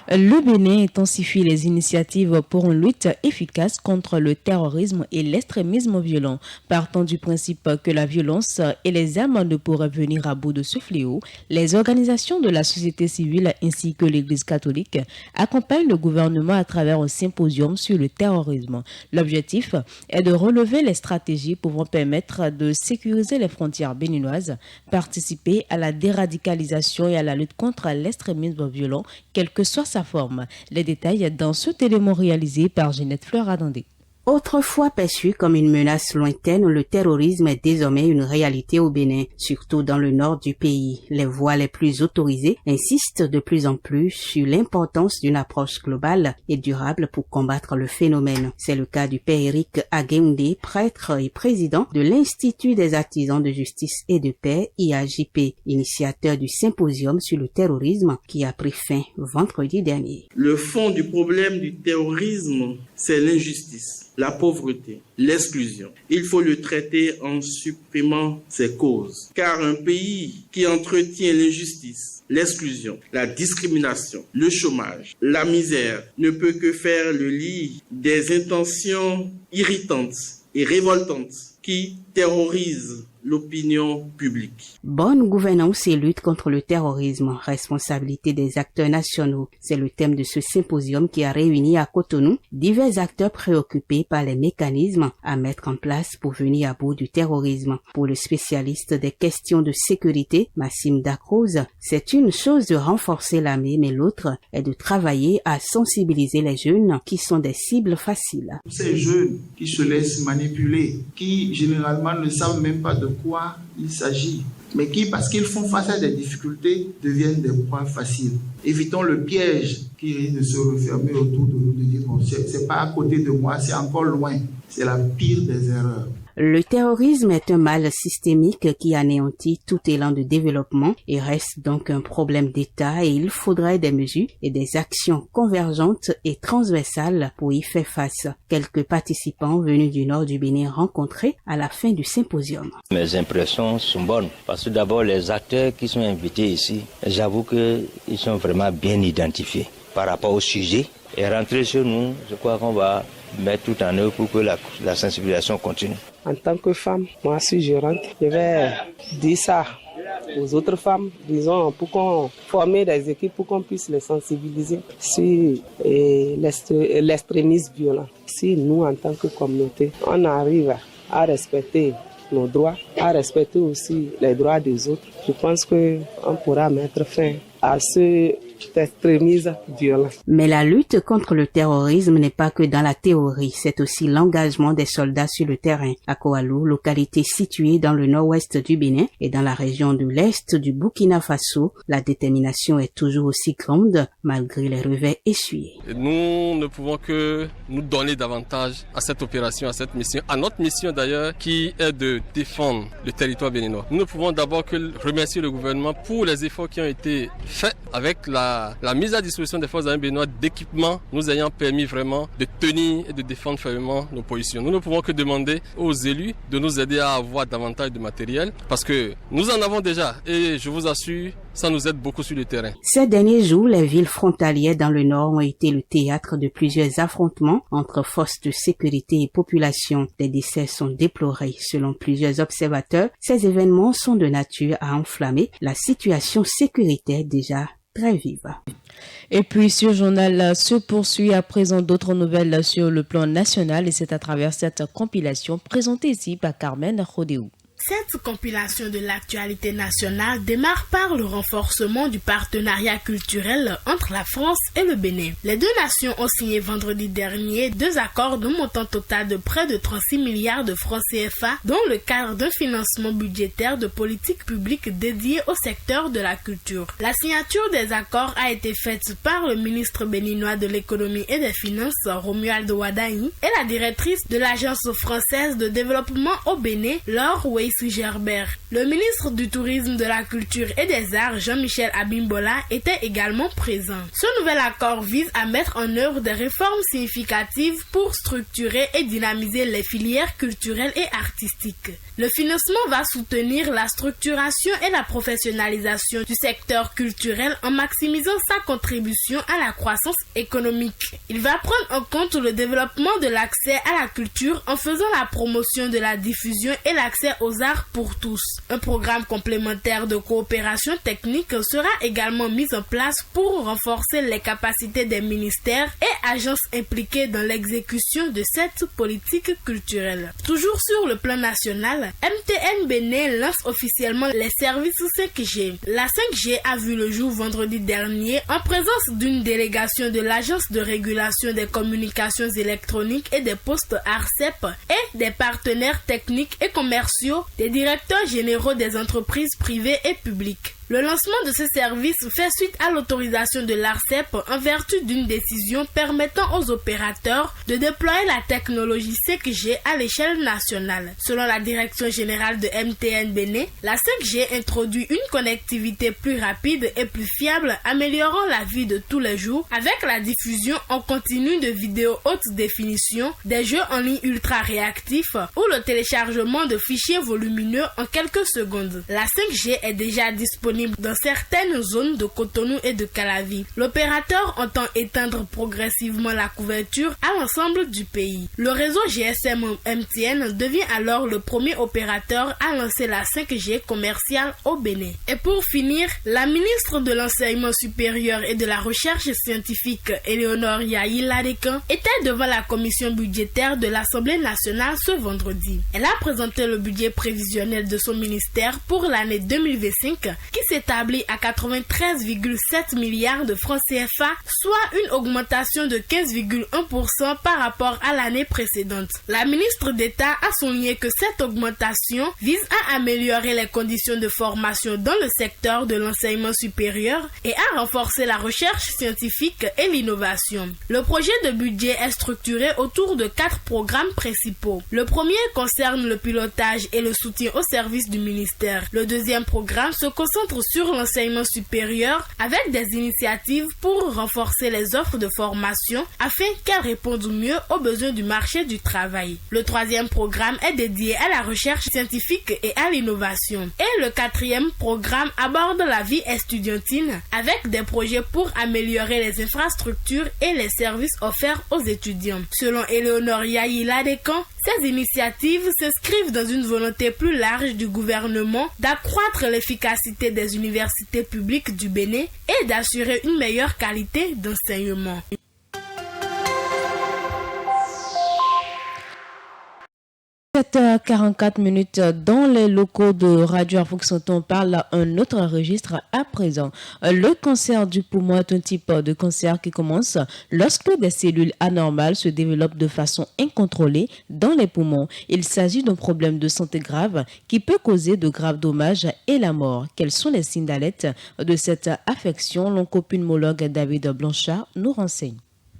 Le Bénin intensifie les initiatives pour une lutte efficace contre le terrorisme et l'extrémisme violent. Partant du principe que la violence et les armes ne pourraient venir à bout de ce fléau, les organisations de la société civile ainsi que l'Église catholique accompagnent le gouvernement à travers un symposium sur le terrorisme. L'objectif est de relever les stratégies pouvant permettre de sécuriser les frontières béninoises, participer à la déradicalisation et à la lutte contre l'extrémisme violent, quelle que soit sa forme. Les détails dans ce télémon réalisé par Ginette Fleur-Adandé. Autrefois perçu comme une menace lointaine, le terrorisme est désormais une réalité au Bénin, surtout dans le nord du pays. Les voix les plus autorisées insistent de plus en plus sur l'importance d'une approche globale et durable pour combattre le phénomène. C'est le cas du père Eric Agueundé, prêtre et président de l'Institut des artisans de justice et de paix, IAJP, initiateur du symposium sur le terrorisme qui a pris fin vendredi dernier. Le fond du problème du terrorisme, c'est l'injustice, la pauvreté, l'exclusion. Il faut le traiter en supprimant ses causes. Car un pays qui entretient l'injustice, l'exclusion, la discrimination, le chômage, la misère, ne peut que faire le lit des intentions irritantes et révoltantes qui terrorisent l'opinion publique. Bonne gouvernance et lutte contre le terrorisme, responsabilité des acteurs nationaux. C'est le thème de ce symposium qui a réuni à Cotonou divers acteurs préoccupés par les mécanismes à mettre en place pour venir à bout du terrorisme. Pour le spécialiste des questions de sécurité, Massim Dacruz, c'est une chose de renforcer l'armée, mais l'autre est de travailler à sensibiliser les jeunes qui sont des cibles faciles. Ces jeunes qui se laissent manipuler, qui généralement ne savent même pas de quoi il s'agit, mais qui, parce qu'ils font face à des difficultés, deviennent des proies faciles. Évitons le piège qui risque de se refermer autour de nous, de dire bon, c'est pas à côté de moi, c'est encore loin. C'est la pire des erreurs. Le terrorisme est un mal systémique qui anéantit tout élan de développement et reste donc un problème d'État et il faudrait des mesures et des actions convergentes et transversales pour y faire face. Quelques participants venus du nord du Bénin rencontrés à la fin du symposium. Mes impressions sont bonnes parce que d'abord les acteurs qui sont invités ici, j'avoue qu'ils sont vraiment bien identifiés par rapport au sujet et rentrer chez nous, je crois qu'on va mettre tout en œuvre pour que la sensibilisation continue. En tant que femme, moi si je rentre, je vais dire ça aux autres femmes, disons, pour qu'on forme des équipes, pour qu'on puisse les sensibiliser sur l'extrémisme violent. Si nous, en tant que communauté, on arrive à respecter nos droits, à respecter aussi les droits des autres, je pense qu'on pourra mettre fin à ce extrémisme violent. Mais la lutte contre le terrorisme n'est pas que dans la théorie, c'est aussi l'engagement des soldats sur le terrain. À Koalou, localité située dans le nord-ouest du Bénin et dans la région de l'est du Burkina Faso, la détermination est toujours aussi grande malgré les revers essuyés. Nous ne pouvons que nous donner davantage à cette opération, à cette mission, à notre mission d'ailleurs qui est de défendre le territoire béninois. Nous ne pouvons d'abord que remercier le gouvernement pour les efforts qui ont été faits avec la mise à disposition des forces armées béninoises d'équipements nous ayant permis vraiment de tenir et de défendre fermement nos positions. Nous ne pouvons que demander aux élus de nous aider à avoir davantage de matériel parce que nous en avons déjà et je vous assure, ça nous aide beaucoup sur le terrain. Ces derniers jours, les villes frontalières dans le nord ont été le théâtre de plusieurs affrontements entre forces de sécurité et population. Des décès sont déplorés. Selon plusieurs observateurs, ces événements sont de nature à enflammer la situation sécuritaire déjà très vive. Et puis ce journal se poursuit à présent d'autres nouvelles sur le plan national et c'est à travers cette compilation présentée ici par Carmen Rodéou. Cette compilation de l'actualité nationale démarre par le renforcement du partenariat culturel entre la France et le Bénin. Les deux nations ont signé vendredi dernier 2 accords d'un montant total de près de 36 milliards de francs CFA dans le cadre d'un financement budgétaire de politiques publiques dédiées au secteur de la culture. La signature des accords a été faite par le ministre béninois de l'économie et des finances, Romuald Wadaï, et la directrice de l'agence française de développement au Bénin, Laure Weiss Brice Gerbert. Le ministre du Tourisme, de la Culture et des Arts, Jean-Michel Abimbola, était également présent. Ce nouvel accord vise à mettre en œuvre des réformes significatives pour structurer et dynamiser les filières culturelles et artistiques. Le financement va soutenir la structuration et la professionnalisation du secteur culturel en maximisant sa contribution à la croissance économique. Il va prendre en compte le développement de l'accès à la culture en faisant la promotion de la diffusion et l'accès aux arts pour tous. Un programme complémentaire de coopération technique sera également mis en place pour renforcer les capacités des ministères et agences impliquées dans l'exécution de cette politique culturelle. Toujours sur le plan national, MTN Bénin lance officiellement les services 5G. La 5G a vu le jour vendredi dernier en présence d'une délégation de l'Agence de régulation des communications électroniques et des postes ARCEP et des partenaires techniques et commerciaux, des directeurs généraux des entreprises privées et publiques. Le lancement de ce service fait suite à l'autorisation de l'ARCEP en vertu d'une décision permettant aux opérateurs de déployer la technologie 5G à l'échelle nationale. Selon la direction générale de MTN Bénin, la 5G introduit une connectivité plus rapide et plus fiable, améliorant la vie de tous les jours avec la diffusion en continu de vidéos haute définition, des jeux en ligne ultra réactifs ou le téléchargement de fichiers volumineux en quelques secondes. La 5G est déjà disponible dans certaines zones de Cotonou et de Calavi. L'opérateur entend éteindre progressivement la couverture à l'ensemble du pays. Le réseau GSM MTN devient alors le premier opérateur à lancer la 5G commerciale au Bénin. Et pour finir, la ministre de l'Enseignement supérieur et de la Recherche scientifique, Éléonore Yahi Ladekan, était devant la commission budgétaire de l'Assemblée nationale ce vendredi. Elle a présenté le budget prévisionnel de son ministère pour l'année 2025 qui s'établit à 93,7 milliards de francs CFA, soit une augmentation de 15,1% par rapport à l'année précédente. La ministre d'État a souligné que cette augmentation vise à améliorer les conditions de formation dans le secteur de l'enseignement supérieur et à renforcer la recherche scientifique et l'innovation. Le projet de budget est structuré autour de 4 programmes principaux. Le premier concerne le pilotage et le soutien au service du ministère. Le deuxième programme se concentre sur l'enseignement supérieur avec des initiatives pour renforcer les offres de formation afin qu'elles répondent mieux aux besoins du marché du travail. Le troisième programme est dédié à la recherche scientifique et à l'innovation. Et le quatrième programme aborde la vie estudiantine avec des projets pour améliorer les infrastructures et les services offerts aux étudiants. Selon Éléonore Yahi Ladekan, ces initiatives s'inscrivent dans une volonté plus large du gouvernement d'accroître l'efficacité des universités publiques du Bénin et d'assurer une meilleure qualité d'enseignement. 7h44 dans les locaux de Radio Afrique Santé. On parle un autre registre à présent. Le cancer du poumon est un type de cancer qui commence lorsque des cellules anormales se développent de façon incontrôlée dans les poumons. Il s'agit d'un problème de santé grave qui peut causer de graves dommages et la mort. Quels sont les signes d'alerte de cette affection? L'oncopulmologue David Blanchard nous renseigne.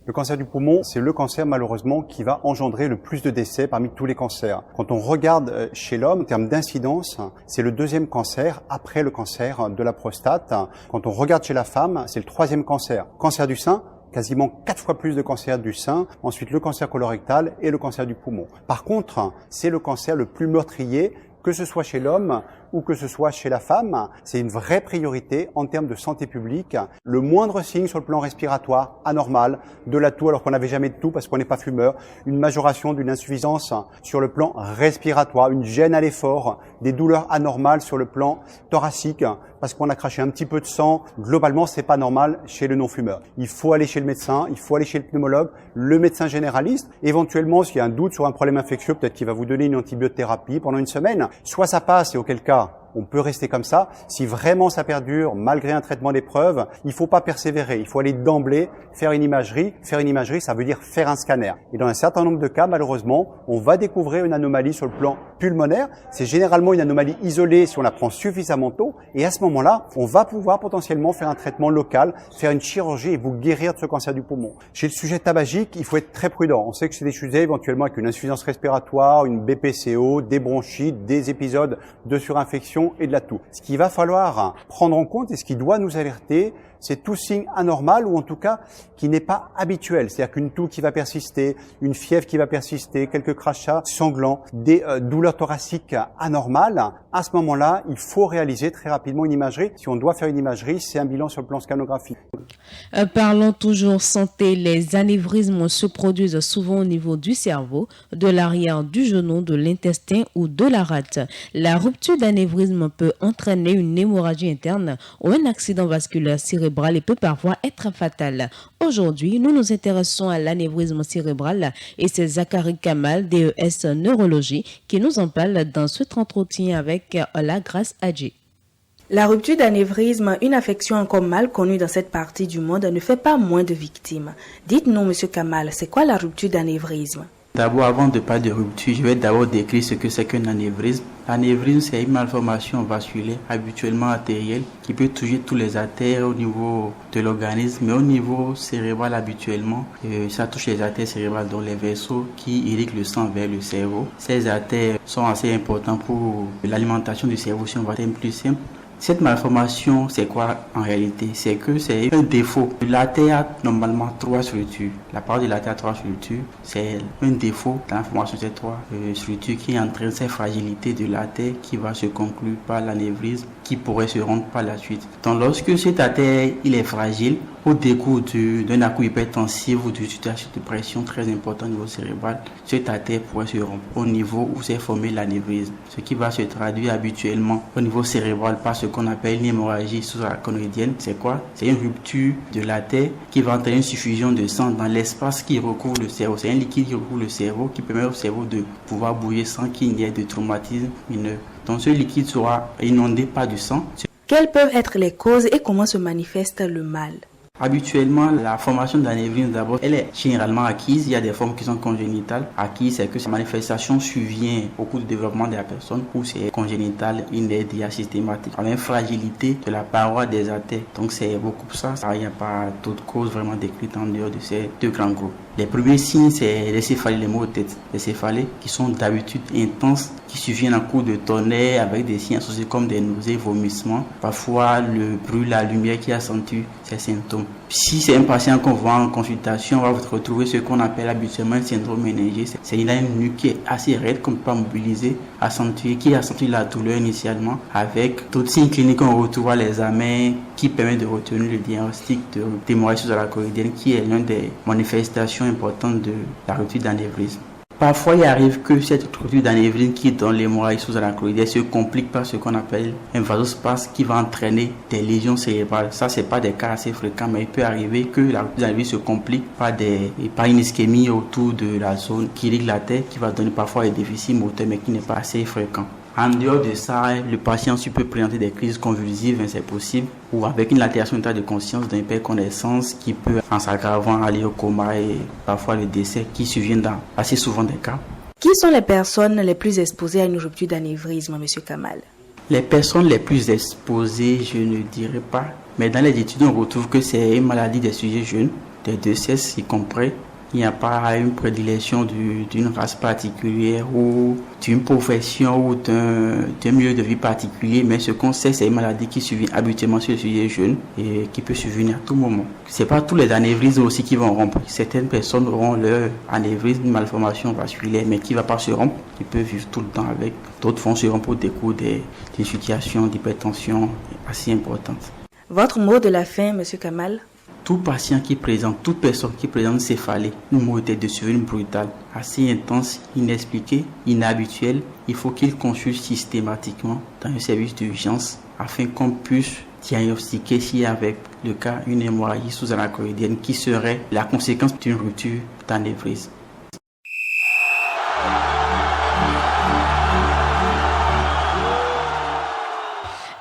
Le cancer du poumon, c'est le cancer malheureusement qui va engendrer le plus de décès parmi tous les cancers. Quand on regarde chez l'homme, en termes d'incidence, c'est le deuxième cancer après le cancer de la prostate. Quand on regarde chez la femme, c'est le troisième cancer. Cancer du sein, quasiment 4 fois plus de cancer du sein, ensuite le cancer colorectal et le cancer du poumon. Par contre, c'est le cancer le plus meurtrier, que ce soit chez l'homme ou que ce soit chez la femme. C'est une vraie priorité en termes de santé publique. Le moindre signe sur le plan respiratoire anormal, de la toux alors qu'on n'avait jamais de toux parce qu'on n'est pas fumeur, une majoration d'une insuffisance sur le plan respiratoire, une gêne à l'effort, des douleurs anormales sur le plan thoracique parce qu'on a craché un petit peu de sang. Globalement, c'est pas normal chez le non-fumeur. Il faut aller chez le médecin, il faut aller chez le pneumologue, le médecin généraliste. Éventuellement, s'il y a un doute sur un problème infectieux, peut-être qu'il va vous donner une antibiothérapie pendant une semaine. Soit ça passe et auquel cas, on peut rester comme ça. Si vraiment ça perdure, malgré un traitement d'épreuve, il faut pas persévérer. Il faut aller d'emblée faire une imagerie. Faire une imagerie, ça veut dire faire un scanner. Et dans un certain nombre de cas, malheureusement, on va découvrir une anomalie sur le plan pulmonaire. C'est généralement une anomalie isolée si on la prend suffisamment tôt. Et à ce moment-là, on va pouvoir potentiellement faire un traitement local, faire une chirurgie et vous guérir de ce cancer du poumon. Chez le sujet tabagique, il faut être très prudent. On sait que c'est des sujets éventuellement avec une insuffisance respiratoire, une BPCO, des bronchites, des épisodes de surinfection et de la toux. Ce qu'il va falloir prendre en compte et ce qui doit nous alerter, c'est tout signe anormal ou en tout cas qui n'est pas habituel. C'est-à-dire qu'une toux qui va persister, une fièvre qui va persister, quelques crachats sanglants, des douleurs thoraciques anormales. À ce moment-là, il faut réaliser très rapidement une imagerie. Si on doit faire une imagerie, c'est un bilan sur le plan scanographique. Parlons toujours santé. Les anévrismes se produisent souvent au niveau du cerveau, de l'arrière du genou, de l'intestin ou de la rate. La rupture d'anévrisme peut entraîner une hémorragie interne ou un accident vasculaire cérébral et peut parfois être fatal. Aujourd'hui, nous nous intéressons à l'anévrisme cérébral et c'est Zachary Kamal, DES Neurologie, qui nous en parle dans cet entretien avec la Grâce Adji. La rupture d'anévrisme, une affection encore mal connue dans cette partie du monde, ne fait pas moins de victimes. Dites-nous, Monsieur Kamal, c'est quoi la rupture d'anévrisme? D'abord, avant de parler de rupture, je vais d'abord décrire ce que c'est qu'un anévrisme. L'anévrisme, c'est une malformation vasculaire, habituellement artérielle, qui peut toucher tous les artères au niveau de l'organisme, mais au niveau cérébral habituellement, ça touche les artères cérébrales, dont les vaisseaux qui irriguent le sang vers le cerveau. Ces artères sont assez importantes pour l'alimentation du cerveau, si on va être plus simple. Cette malformation, c'est quoi en réalité? C'est que c'est un défaut. L'artère a normalement 3 structures. La part de l'artère a 3 structures, c'est un défaut dans la formation de ces 3 structures qui entraîne cette fragilité de l'artère qui va se conclure par l'anévrisme qui pourrait se rendre par la suite. Donc lorsque cette artère il est fragile, au décours d'un à-coup hypertensif ou d'une situation de pression très importante au niveau cérébral, cette artère pourrait se rompre au niveau où s'est formé l'anévrisme. Ce qui va se traduire habituellement au niveau cérébral par ce qu'on appelle une hémorragie sous-arachnoïdienne. C'est quoi? C'est une rupture de l'artère qui va entraîner une suffusion de sang dans l'espace qui recouvre le cerveau. C'est un liquide qui recouvre le cerveau qui permet au cerveau de pouvoir bouger sans qu'il n'y ait de traumatisme mineur. Donc ce liquide sera inondé par du sang. Quelles peuvent être les causes et comment se manifeste le mal? Habituellement, la formation d'anévrisme, d'abord, elle est généralement acquise. Il y a des formes qui sont congénitales. Acquise, c'est que cette manifestation survient au cours du développement de la personne ou c'est congénital, inédit, systématique. On a une fragilité de la paroi des artères. Donc c'est beaucoup ça. Il n'y a pas d'autres causes vraiment décrites en dehors de ces 2 grands groupes. Les premiers signes, c'est les céphalées, les maux de tête. Les céphalées qui sont d'habitude intenses, qui surviennent en cours de tonnerre avec des signes associés comme des nausées, vomissements. Parfois, le bruit, la lumière qui accentue ces symptômes. Si c'est un patient qu'on voit en consultation, on va retrouver ce qu'on appelle habituellement un syndrome méningé. C'est une nuque qui est assez raide, qu'on ne peut pas mobiliser, qui accentue la douleur initialement, avec d'autres signes cliniques qu'on retrouve à l'examen qui permet de retenir le diagnostic d'hémorragie sous-arachnoïdienne, qui est l'une des manifestations importantes de la rupture d'anévrisme. Parfois, il arrive que cette rupture d'anévrisme qui est dans l'hémorragie sous-arachnoïdienne se complique par ce qu'on appelle un vasospasme qui va entraîner des lésions cérébrales. Ça, c'est pas des cas assez fréquents, mais il peut arriver que la rupture d'anévrisme se complique par une ischémie autour de la zone qui irrigue la tête, qui va donner parfois des déficits moteurs, mais qui n'est pas assez fréquent. En dehors de ça, le patient aussi peut présenter des crises convulsives, c'est possible, ou avec une altération d'état de conscience, d'une hyperconnaissance qui peut, en s'aggravant, aller au coma et parfois le décès qui survient dans assez souvent des cas. Qui sont les personnes les plus exposées à une rupture d'anévrisme, M. Kamal? Les personnes les plus exposées, je ne dirais pas, mais dans les études, on retrouve que c'est une maladie des sujets jeunes, des 2 sexes y compris. Il n'y a pas une prédilection d'une race particulière ou d'une profession ou d'un milieu de vie particulier, mais ce qu'on sait, c'est une maladie qui survient habituellement sur les sujets jeunes et qui peut survenir à tout moment. C'est pas tous les anévrismes aussi qui vont rompre. Certaines personnes auront leur anévrisme, une malformation vasculaire, mais qui ne va pas se rompre. Ils peuvent vivre tout le temps avec. D'autres vont se rompre au décours des situations d'hypertension assez importantes. Votre mot de la fin, M. Kamal? Toute personne qui présente une céphalée, une maux de tête de survenue brutale, assez intense, inexpliquée, inhabituelle, il faut qu'il consulte systématiquement dans un service d'urgence afin qu'on puisse diagnostiquer s'il y a avec le cas une hémorragie sous-arachnoïdienne qui serait la conséquence d'une rupture d'anévrisme.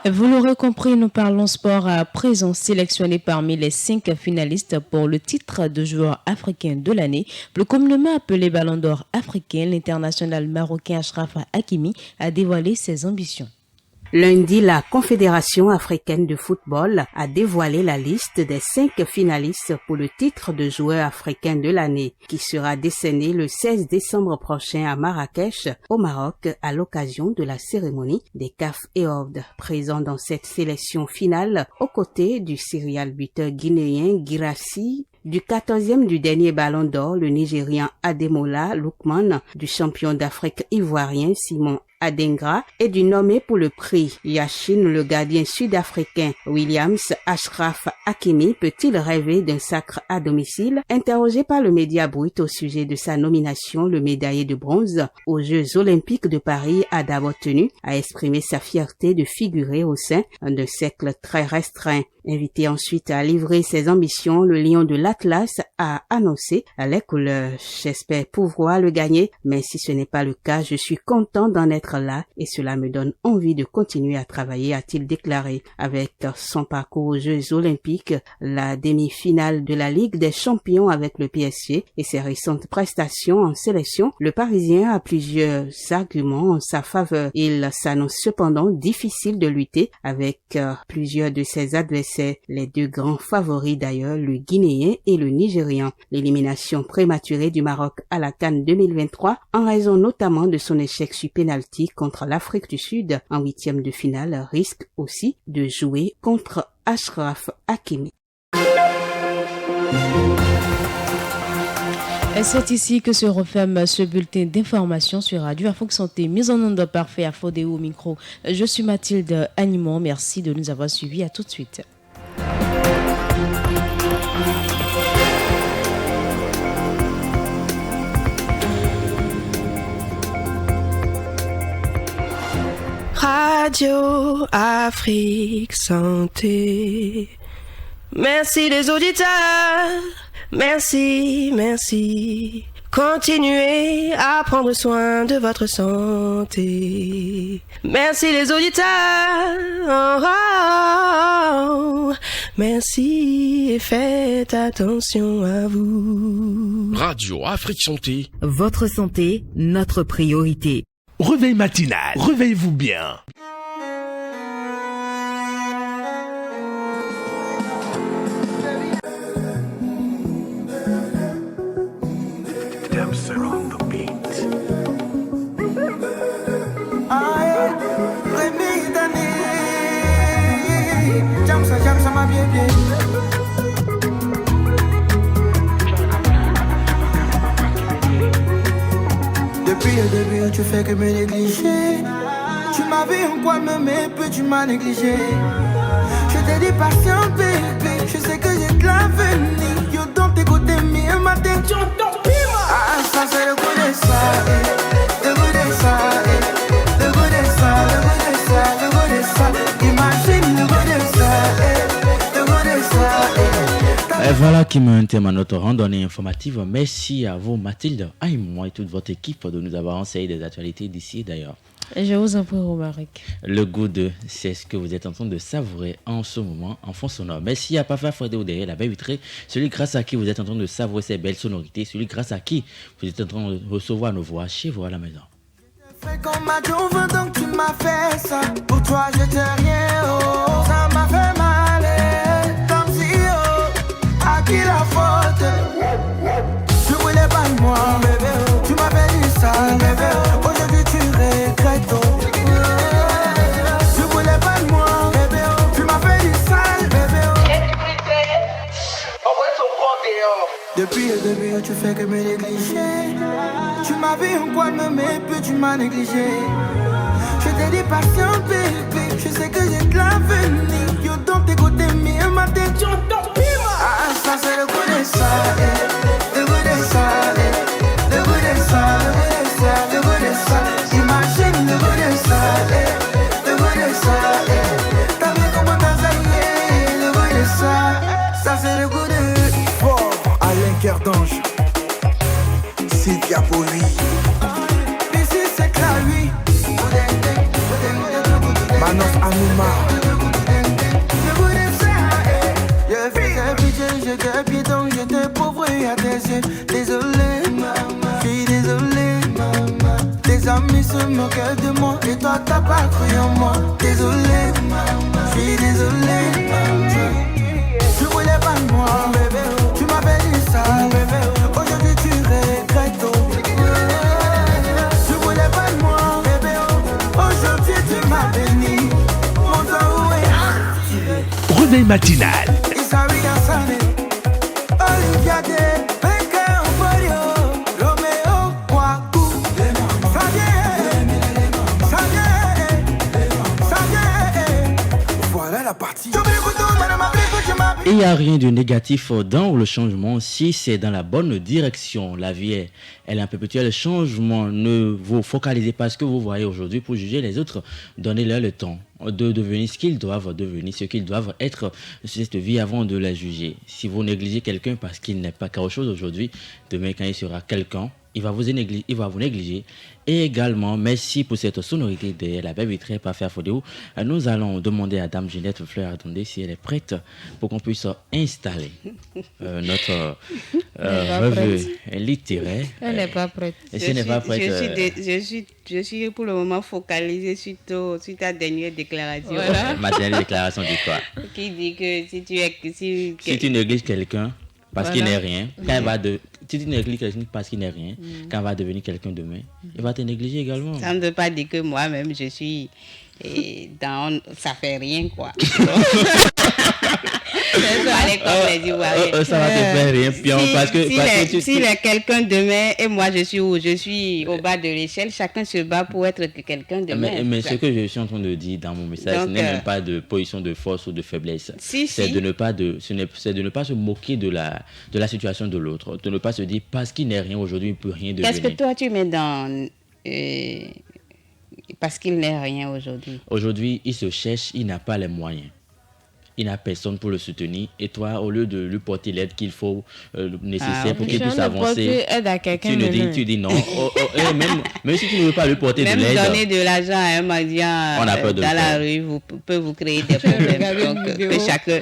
Vous l'aurez compris, nous parlons sport à présent. Sélectionné parmi les 5 finalistes pour le titre de joueur africain de l'année, plus communément appelé Ballon d'Or africain, l'international marocain Achraf Hakimi a dévoilé ses ambitions. Lundi, la Confédération africaine de football a dévoilé la liste des 5 finalistes pour le titre de joueur africain de l'année, qui sera décerné le 16 décembre prochain à Marrakech, au Maroc, à l'occasion de la cérémonie des CAF Awards. Présent dans cette sélection finale, aux côtés du serial buteur guinéen Guirassy, du 14e du dernier Ballon d'Or, le Nigérian Ademola Lookman, du champion d'Afrique ivoirien Simon Adengra et du nommé pour le prix Yachin, le gardien sud-africain Williams Achraf Hakimi peut-il rêver d'un sacre à domicile? Interrogé par le média Brut au sujet de sa nomination, le médaillé de bronze aux Jeux Olympiques de Paris a d'abord tenu à exprimer sa fierté de figurer au sein d'un cercle très restreint. Invité ensuite à livrer ses ambitions, le lion de l'Atlas a annoncé les couleurs. J'espère pouvoir le gagner, mais si ce n'est pas le cas, je suis content d'en être là et cela me donne envie de continuer à travailler, a-t-il déclaré. Avec son parcours aux Jeux Olympiques, la demi-finale de la Ligue des Champions avec le PSG et ses récentes prestations en sélection, le Parisien a plusieurs arguments en sa faveur. Il s'annonce cependant difficile de lutter avec plusieurs de ses adversaires. Les 2 grands favoris d'ailleurs, le Guinéen et le Nigérian. L'élimination prématurée du Maroc à la CAN 2023 en raison notamment de son échec sur pénalty contre l'Afrique du Sud en 8e de finale risque aussi de jouer contre Achraf Hakimi. Et c'est ici que se referme ce bulletin d'information sur Radio Afrique Santé, mise en onde parfait à Fodéo au micro. Je suis Mathilde Animon, merci de nous avoir suivis, à tout de suite. Radio Afrique Santé. Merci les auditeurs. Merci. Continuez à prendre soin de votre santé. Merci les auditeurs. Merci et faites attention à vous. Radio Afrique Santé. Votre santé, notre priorité. Réveil matinal. Réveillez-vous bien. Depuis le début, tu fais que me négliger. Tu m'as vu en quoi m'aimer, puis tu m'as négligé. Je t'ai dit patience, bébé. Je sais que j'ai de l'avenir. Yo, dans tes côtés, mieux matin, tu entends pire. Ah, ça, c'est le goût de ça, le goût de ça, le goût de ça, le goût de ça, le goût de ça. Imagine le goût de ça, le goût de ça. Et voilà qui me termine notre randonnée informative. Merci à vous, Mathilde, moi et toute votre équipe de nous avoir enseigné des actualités d'ici d'ailleurs. Je vous en prie, Romaric. Le goût de, c'est ce que vous êtes en train de savourer en ce moment en fond sonore. Merci à Papa Fredé derrière la baie vitrée, celui grâce à qui vous êtes en train de savourer ces belles sonorités, celui grâce à qui vous êtes en train de recevoir nos voix chez vous à la maison. Comme ma douve, donc tu m'as fait ça. Pour toi, je t'ai rien, oh. Ça m'a fait mal, comme si, oh. À qui la faute? Je voulais pas de moi, bébé, oh. Tu m'avais dit ça, bébé, oh. Aujourd'hui, tu regrettes, oh. Je voulais pas de moi, bébé, oh. Tu m'avais dit ça, bébé, oh. Depuis le début, tu fais que me négliger. Tu m'as vu en quoi m'aimer, puis tu m'as négligé. Je t'ai dit patience, bébé. Je sais que j'ai de l'avenir. Yo, dans tes côtés, mieux matin, tu entends pire. Ah, ça, c'est le goût de ça, le goût de ça, le goût de ça, le goût de ça, le goût de ça. Imagine le goût de ça, le goût de ça. T'as vu comment t'as zaillé, le goût de ça. Ça, c'est le goût de fort, Alain Kerdange. Sylvia Poli. Ici c'est Clary. Manos Anouma. j'étais piéton, j'étais pauvre et à tes yeux. Désolé, maman, je suis désolé, maman. Tes amis se moquaient de moi et toi t'as pas cru en moi. Désolé, maman, je suis désolé, maman. Tu voulais pas de moi, bébé, tu m'avais dit ça, bébé. Aujourd'hui tu regrettes, tu voulais pas de moi, bébé. Aujourd'hui tu m'as béni. Mon temps est Réveil matinal. Et il n'y a rien de négatif dans le changement si c'est dans la bonne direction. La vie, elle est un peu petite. Le changement, ne vous focalisez pas sur ce que vous voyez aujourd'hui pour juger les autres. Donnez-leur le temps de devenir ce qu'ils doivent devenir, ce qu'ils doivent être sur cette vie avant de la juger. Si vous négligez quelqu'un parce qu'il n'est pas quelque chose aujourd'hui, demain quand il sera quelqu'un, il va vous négliger. Et également, merci pour cette sonorité de la belle vitrée par faire Fodéo. Nous allons demander à Dame Ginette Fleur-Adondé si elle est prête pour qu'on puisse installer notre revue littéraire. Elle n'est pas prête. Et si elle n'est pas prête, je suis pour le moment focalisée sur ta dernière déclaration. Voilà. Ma dernière déclaration dit quoi? Qui dit que si tu négliges quelqu'un parce qu'il n'est rien, si tu négliges quelqu'un parce qu'il n'est rien, quand il va devenir quelqu'un demain, il va te négliger également. Ça ne veut pas dire que moi-même je suis dans ça fait rien quoi. Ça va te faire rien pion parce que s'il est quelqu'un demain et moi je suis au bas de l'échelle, chacun se bat pour être quelqu'un demain. Mais ce que je suis en train de dire dans mon message, ce n'est même pas de position de force ou de faiblesse. C'est de ne pas se moquer de la situation de l'autre, de ne pas se dire parce qu'il n'est rien aujourd'hui, il ne peut rien devenir. Qu'est-ce que toi tu mets dans parce qu'il n'est rien aujourd'hui? Aujourd'hui, il se cherche, il n'a pas les moyens. Il n'a personne pour le soutenir. Et toi, au lieu de lui porter l'aide qu'il faut nécessaire pour qu'il puisse avancer, tu dis non. Même si tu ne veux pas lui porter de l'aide. Même donner de l'argent à un mendiant dans la rue peut vous créer des problèmes. Donc, que chacun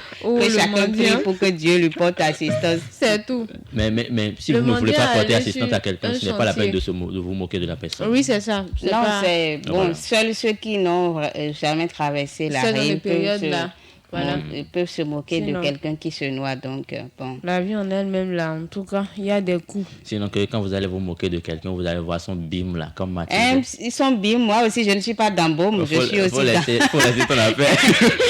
prie pour que Dieu lui porte assistance. C'est tout. Mais si vous ne voulez pas porter assistance à quelqu'un, ce n'est pas la peine de vous moquer de la personne. Oui, c'est ça. Non, c'est bon. Seuls ceux qui n'ont jamais traversé la rue peuvent se moquer de quelqu'un qui se noie. Donc, bon. La vie en elle-même, là, en tout cas, il y a des coups. Sinon, quand vous allez vous moquer de quelqu'un, vous allez voir son bim, là, comme Mathilde. Ils sont bim, moi aussi, je ne suis pas dans baume, je suis aussi faut laisser ton affaire.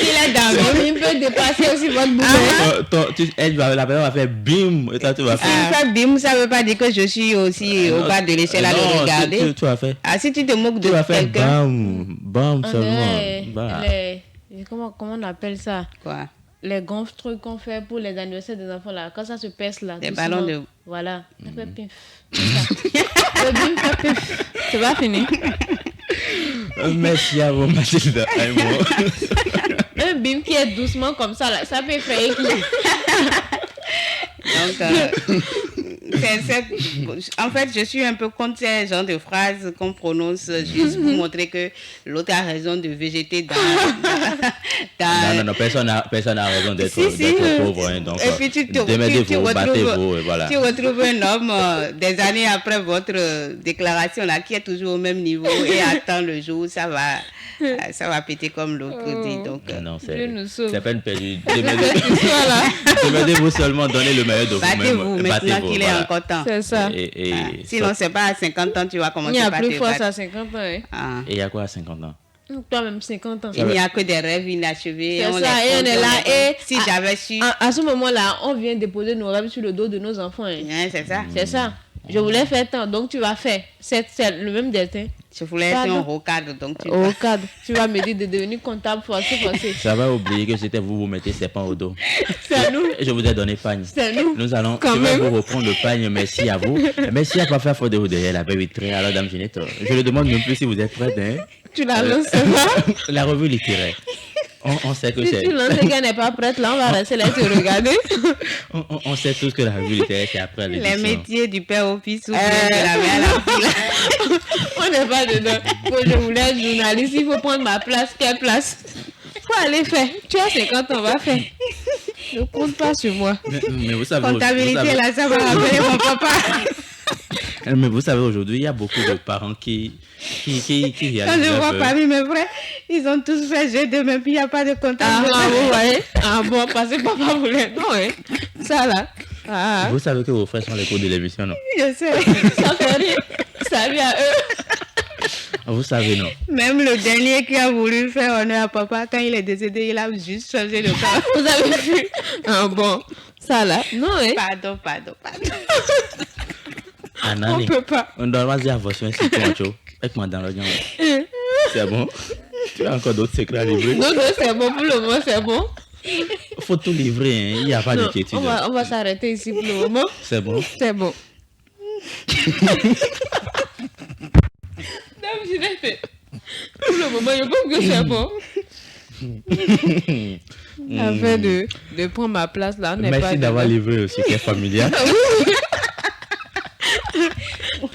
Il est dans baume, il peut dépasser aussi votre bouche. La personne va faire bim, et toi, tu vas faire... Si fait bim, ça ne veut pas dire que je suis aussi au bas de l'échelle à le regarder. Tu vas faire... Si tu te moques de quelqu'un... Tu vas faire bam seulement. Comment on appelle ça? Quoi? Les grands trucs qu'on fait pour les anniversaires des enfants là, quand ça se pèse là. Des ballons de... Voilà. Ça fait pif. Le bim fait pif. C'est pas fini. Merci à vous, Mathilde. Un bim qui est doucement comme ça là, ça peut faire Donc, en fait, je suis un peu contre ces genres de phrases qu'on prononce juste pour montrer que l'autre a raison de végéter dans Non, personne n'a raison d'être pauvre. Hein, donc, et puis tu retrouves un homme des années après votre déclaration là, qui est toujours au même niveau et attend le jour où ça va péter comme l'autre dit. Donc, non, c'est peine perdue. Demandez-vous seulement, donnez le meilleur de vous-même. Maintenant qu'il est encore temps. C'est ça. Sinon, c'est pas à 50 ans tu vas commencer par te battre. Il n'y a plus force à 50 ans. Et il y a quoi à 50 ans? Toi-même 50 ans. Il n'y a que des rêves inachevés. C'est ça, et on est là. Et si j'avais su... À ce moment-là, on vient déposer nos rêves sur le dos de nos enfants. C'est ça. C'est ça. Je voulais faire tant, donc tu vas faire. C'est le même destin. Je voulais être un haut cadre, donc tu tu vas me dire de devenir comptable forcé. Ça va oublier que c'était vous mettez serpent au dos. C'est nous. Je vous ai donné pagne. C'est nous. Nous allons, je vais vous reprendre le pagne. Merci à vous. Merci à Parfait Fodéo derrière la belle vitrée. Alors, Dame Ginette, je ne demande même plus si vous êtes prête. Hein? Tu la lances la revue littéraire. On sait que si tu lances qu'elle n'est pas prête, là, on va rester là et te regarder. On sait tous que la revue littéraire, c'est après l'édition. Les métiers du père au fils ou de la mère à la fille. On n'est pas dedans. Quand je voulais être journaliste, il faut prendre ma place. Quelle place? Faut aller faire. Tu as 50 ans, on va faire. Ne compte pas sur moi. Mais vous savez, Comptabilité, là, ça va rappeler mon papa. Mais vous savez, aujourd'hui, il y a beaucoup de parents qui réalisent. Quand je vois parmi mes frères, ils ont tous fait jeu de même, puis il n'y a pas de comptabilité. Vous voyez? Bon, parce que papa voulait. Non, hein. Ça là. Vous savez que vos frères sont les cours de l'émission, non? Je sais. Ça fait rire. Salut à eux. Vous savez, non? Même le dernier qui a voulu faire honneur à papa, quand il est décédé, il a juste changé de corps. Vous avez vu? Bon. Ça là. Non, hein? Pardon. Anna, on peut pas. On doit dire à votre soin si tu as chaud. Avec moi dans le gang. C'est bon? Tu as encore d'autres secrets à livrer? Non, c'est bon. Pour le moment, c'est bon. Faut tout livrer, hein. Il n'y a pas de quiétude. On va s'arrêter ici pour le moment. C'est bon? C'est bon. Non, je l'ai fait. Pour le moment, je pense que c'est bon. Afin de prendre ma place là, on n'est pas. Merci d'avoir livré aussi, qui est familial.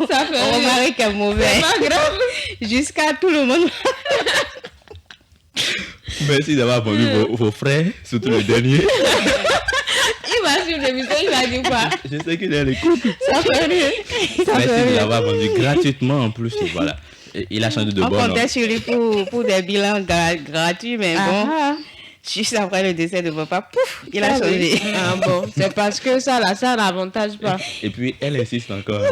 Ça fait on remarque qu'elle est mauvais. C'est pas grave. Jusqu'à tout le monde. Merci d'avoir vendu vos frères, surtout le dernier. Il va sur l'émission, il va dire quoi? Je sais qu'il est à l'écoute. Ça fait rire. Merci de l'avoir vendu gratuitement en plus. Voilà. Il a changé de on bon. On comptait sur lui pour des bilans gratuits, mais bon. Juste après le décès de papa, pouf, il a changé. Bon, c'est parce que ça n'avantage pas. Et puis, elle insiste encore.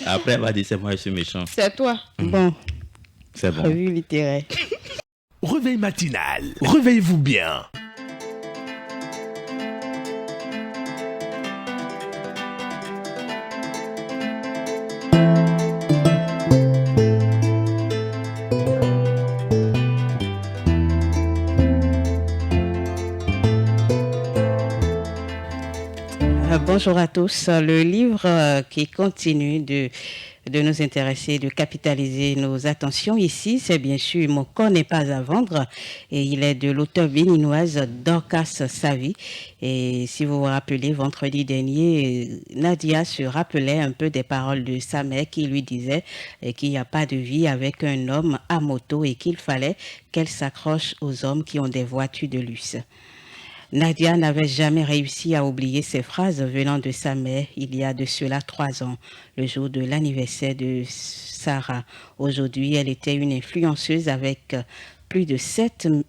Après, elle va dire, c'est moi, je suis méchant. C'est toi. Bon. C'est bon. Revue littéraire. Réveil matinal. Réveillez-vous bien. Bonjour à tous. Le livre qui continue de nous intéresser, de capitaliser nos attentions ici, c'est bien sûr Mon corps n'est pas à vendre et il est de l'auteur béninoise Dorcas Savy. Et si vous vous rappelez, vendredi dernier, Nadia se rappelait un peu des paroles de sa mère qui lui disait qu'il n'y a pas de vie avec un homme à moto et qu'il fallait qu'elle s'accroche aux hommes qui ont des voitures de luxe. Nadia n'avait jamais réussi à oublier ces phrases venant de sa mère il y a de cela 3 ans, le jour de l'anniversaire de Sarah. Aujourd'hui, elle était une influenceuse avec plus de 700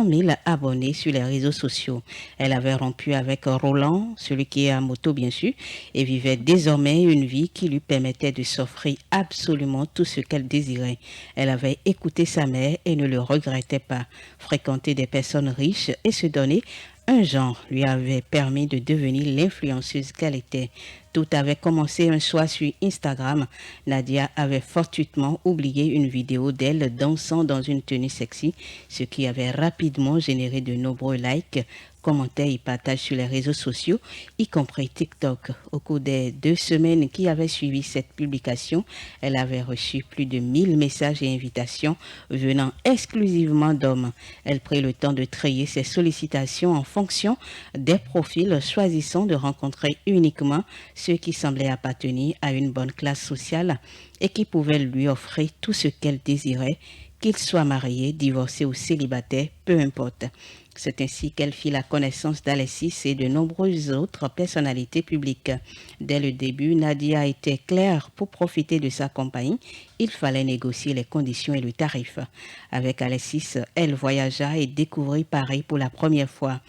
000 abonnés sur les réseaux sociaux. Elle avait rompu avec Roland, celui qui est à moto bien sûr, et vivait désormais une vie qui lui permettait de s'offrir absolument tout ce qu'elle désirait. Elle avait écouté sa mère et ne le regrettait pas. Fréquenter des personnes riches et se donner un genre lui avait permis de devenir l'influenceuse qu'elle était. Tout avait commencé un soir sur Instagram. Nadia avait fortuitement oublié une vidéo d'elle dansant dans une tenue sexy, ce qui avait rapidement généré de nombreux likes, commentaires et partages sur les réseaux sociaux, y compris TikTok. Au cours des 2 semaines qui avaient suivi cette publication, elle avait reçu plus de 1000 messages et invitations venant exclusivement d'hommes. Elle prit le temps de trier ses sollicitations en fonction des profils, choisissant de rencontrer uniquement ceux qui semblaient appartenir à une bonne classe sociale et qui pouvaient lui offrir tout ce qu'elle désirait, qu'il soit marié, divorcé ou célibataire, peu importe. C'est ainsi qu'elle fit la connaissance d'Alexis et de nombreuses autres personnalités publiques. Dès le début, Nadia était claire: pour profiter de sa compagnie, il fallait négocier les conditions et le tarif. Avec Alexis, elle voyagea et découvrit Paris pour la première fois.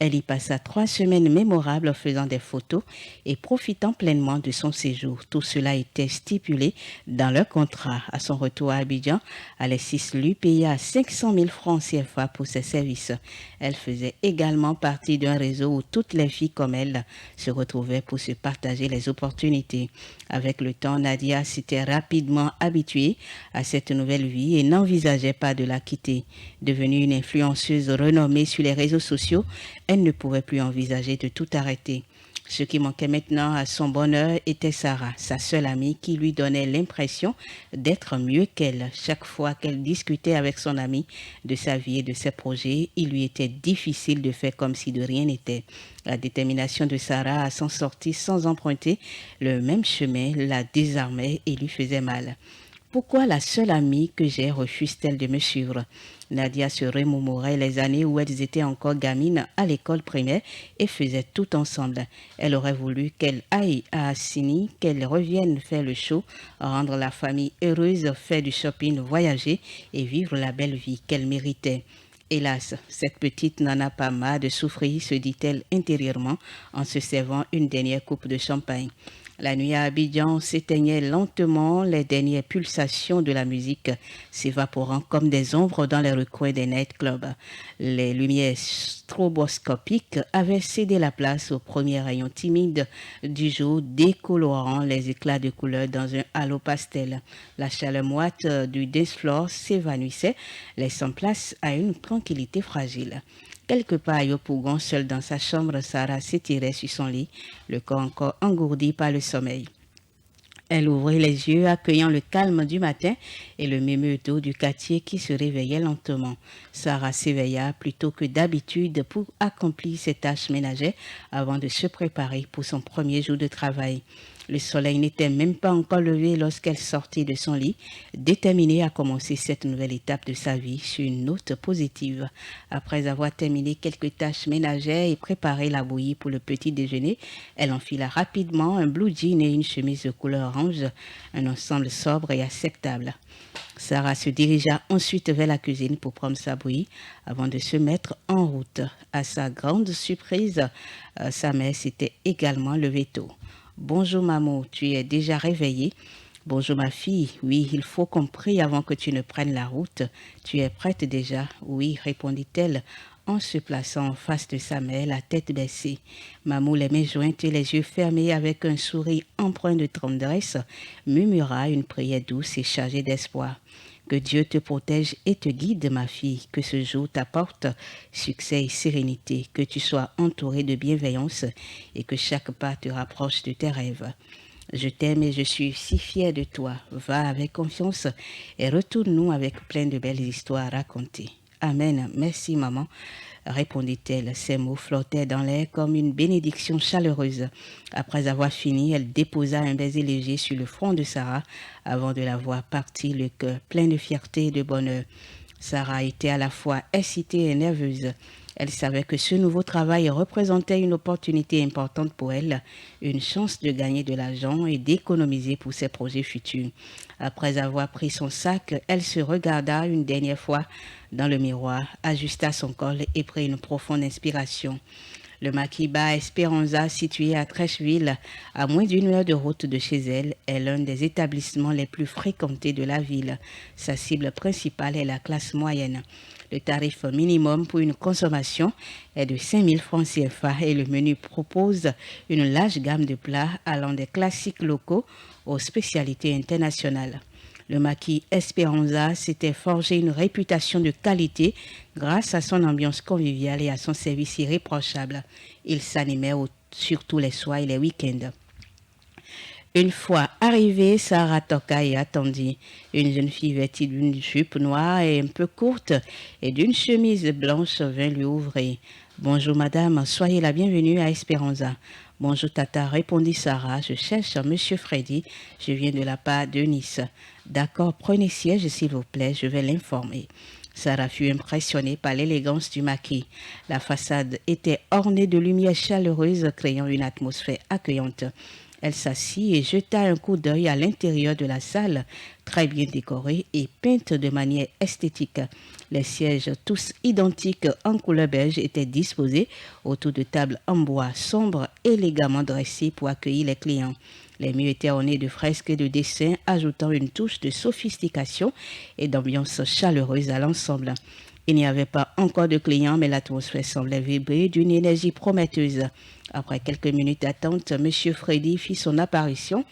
Elle y passa 3 semaines mémorables faisant des photos et profitant pleinement de son séjour. Tout cela était stipulé dans leur contrat. À son retour à Abidjan, Alexis lui paya 500 000 francs CFA pour ses services. Elle faisait également partie d'un réseau où toutes les filles comme elle se retrouvaient pour se partager les opportunités. Avec le temps, Nadia s'était rapidement habituée à cette nouvelle vie et n'envisageait pas de la quitter. Devenue une influenceuse renommée sur les réseaux sociaux, elle ne pouvait plus envisager de tout arrêter. Ce qui manquait maintenant à son bonheur était Sarah, sa seule amie, qui lui donnait l'impression d'être mieux qu'elle. Chaque fois qu'elle discutait avec son amie de sa vie et de ses projets, il lui était difficile de faire comme si de rien n'était. La détermination de Sarah à s'en sortir sans emprunter le même chemin la désarmait et lui faisait mal. Pourquoi la seule amie que j'ai refuse-t-elle de me suivre? Nadia se remémorait les années où elles étaient encore gamines à l'école primaire et faisaient tout ensemble. Elle aurait voulu qu'elle aille à Assini, qu'elle revienne faire le show, rendre la famille heureuse, faire du shopping, voyager et vivre la belle vie qu'elle méritait. Hélas, cette petite n'en a pas marre de souffrir, se dit-elle intérieurement en se servant une dernière coupe de champagne. La nuit à Abidjan s'éteignait lentement, les dernières pulsations de la musique s'évaporant comme des ombres dans les recoins des nightclubs. Les lumières stroboscopiques avaient cédé la place aux premiers rayons timides du jour, décolorant les éclats de couleurs dans un halo pastel. La chaleur moite du dance floor s'évanouissait, laissant place à une tranquillité fragile. Quelque part à Yopougon, seule dans sa chambre, Sarah s'étirait sur son lit, le corps encore engourdi par le sommeil. Elle ouvrit les yeux, accueillant le calme du matin et le mémeudo du quartier qui se réveillait lentement. Sarah s'éveilla plutôt que d'habitude pour accomplir ses tâches ménagères avant de se préparer pour son premier jour de travail. Le soleil n'était même pas encore levé lorsqu'elle sortit de son lit, déterminée à commencer cette nouvelle étape de sa vie sur une note positive. Après avoir terminé quelques tâches ménagères et préparé la bouillie pour le petit déjeuner, elle enfila rapidement un blue jean et une chemise de couleur orange, un ensemble sobre et acceptable. Sarah se dirigea ensuite vers la cuisine pour prendre sa bouillie avant de se mettre en route. À sa grande surprise, sa mère s'était également levée tôt. « Bonjour maman, tu es déjà réveillée ? » « Bonjour ma fille, oui, il faut qu'on prie avant que tu ne prennes la route. Tu es prête déjà ? » « Oui, répondit-elle en se plaçant en face de sa mère, la tête baissée. Maman, les mains jointes et les yeux fermés avec un sourire empreint de tendresse, murmura une prière douce et chargée d'espoir. Que Dieu te protège et te guide, ma fille, que ce jour t'apporte succès et sérénité, que tu sois entourée de bienveillance et que chaque pas te rapproche de tes rêves. Je t'aime et je suis si fière de toi. Va avec confiance et retourne-nous avec plein de belles histoires à raconter. Amen. Merci, maman, répondit-elle. Ces mots flottaient dans l'air comme une bénédiction chaleureuse. Après avoir fini, elle déposa un baiser léger sur le front de Sarah avant de la voir partir, le cœur plein de fierté et de bonheur. Sarah était à la fois excitée et nerveuse. Elle savait que ce nouveau travail représentait une opportunité importante pour elle, une chance de gagner de l'argent et d'économiser pour ses projets futurs. Après avoir pris son sac, elle se regarda une dernière fois dans le miroir, ajusta son col et prit une profonde inspiration. Le Makiba Esperanza, situé à Trècheville, à moins d'1 heure de route de chez elle, est l'un des établissements les plus fréquentés de la ville. Sa cible principale est la classe moyenne. Le tarif minimum pour une consommation est de 5 000 francs CFA et le menu propose une large gamme de plats allant des classiques locaux aux spécialités internationales. Le maquis Esperanza s'était forgé une réputation de qualité grâce à son ambiance conviviale et à son service irréprochable. Il s'animait surtout les soirs et les week-ends. Une fois arrivée, Sarah toqua et attendit. Une jeune fille vêtue d'une jupe noire et un peu courte et d'une chemise blanche vint lui ouvrir. « Bonjour madame, soyez la bienvenue à Esperanza. »« Bonjour tata, répondit Sarah, je cherche monsieur Freddy, je viens de la part de Nice. »« D'accord, prenez siège s'il vous plaît, je vais l'informer. » Sarah fut impressionnée par l'élégance du maquis. La façade était ornée de lumières chaleureuses créant une atmosphère accueillante. Elle s'assit et jeta un coup d'œil à l'intérieur de la salle, très bien décorée et peinte de manière esthétique. Les sièges, tous identiques en couleur beige, étaient disposés autour de tables en bois sombres, élégamment dressées pour accueillir les clients. Les murs étaient ornés de fresques et de dessins, ajoutant une touche de sophistication et d'ambiance chaleureuse à l'ensemble. Il n'y avait pas encore de clients, mais l'atmosphère semblait vibrer d'une énergie prometteuse. Après quelques minutes d'attente, M. Freddy fit son apparition,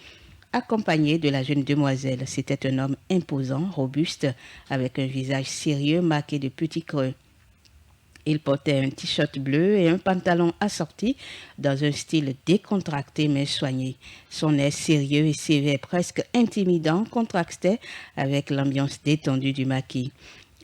accompagné de la jeune demoiselle. C'était un homme imposant, robuste, avec un visage sérieux marqué de petits creux. Il portait un t-shirt bleu et un pantalon assorti dans un style décontracté mais soigné. Son air sérieux et sévère, presque intimidant, contrastait avec l'ambiance détendue du maquis.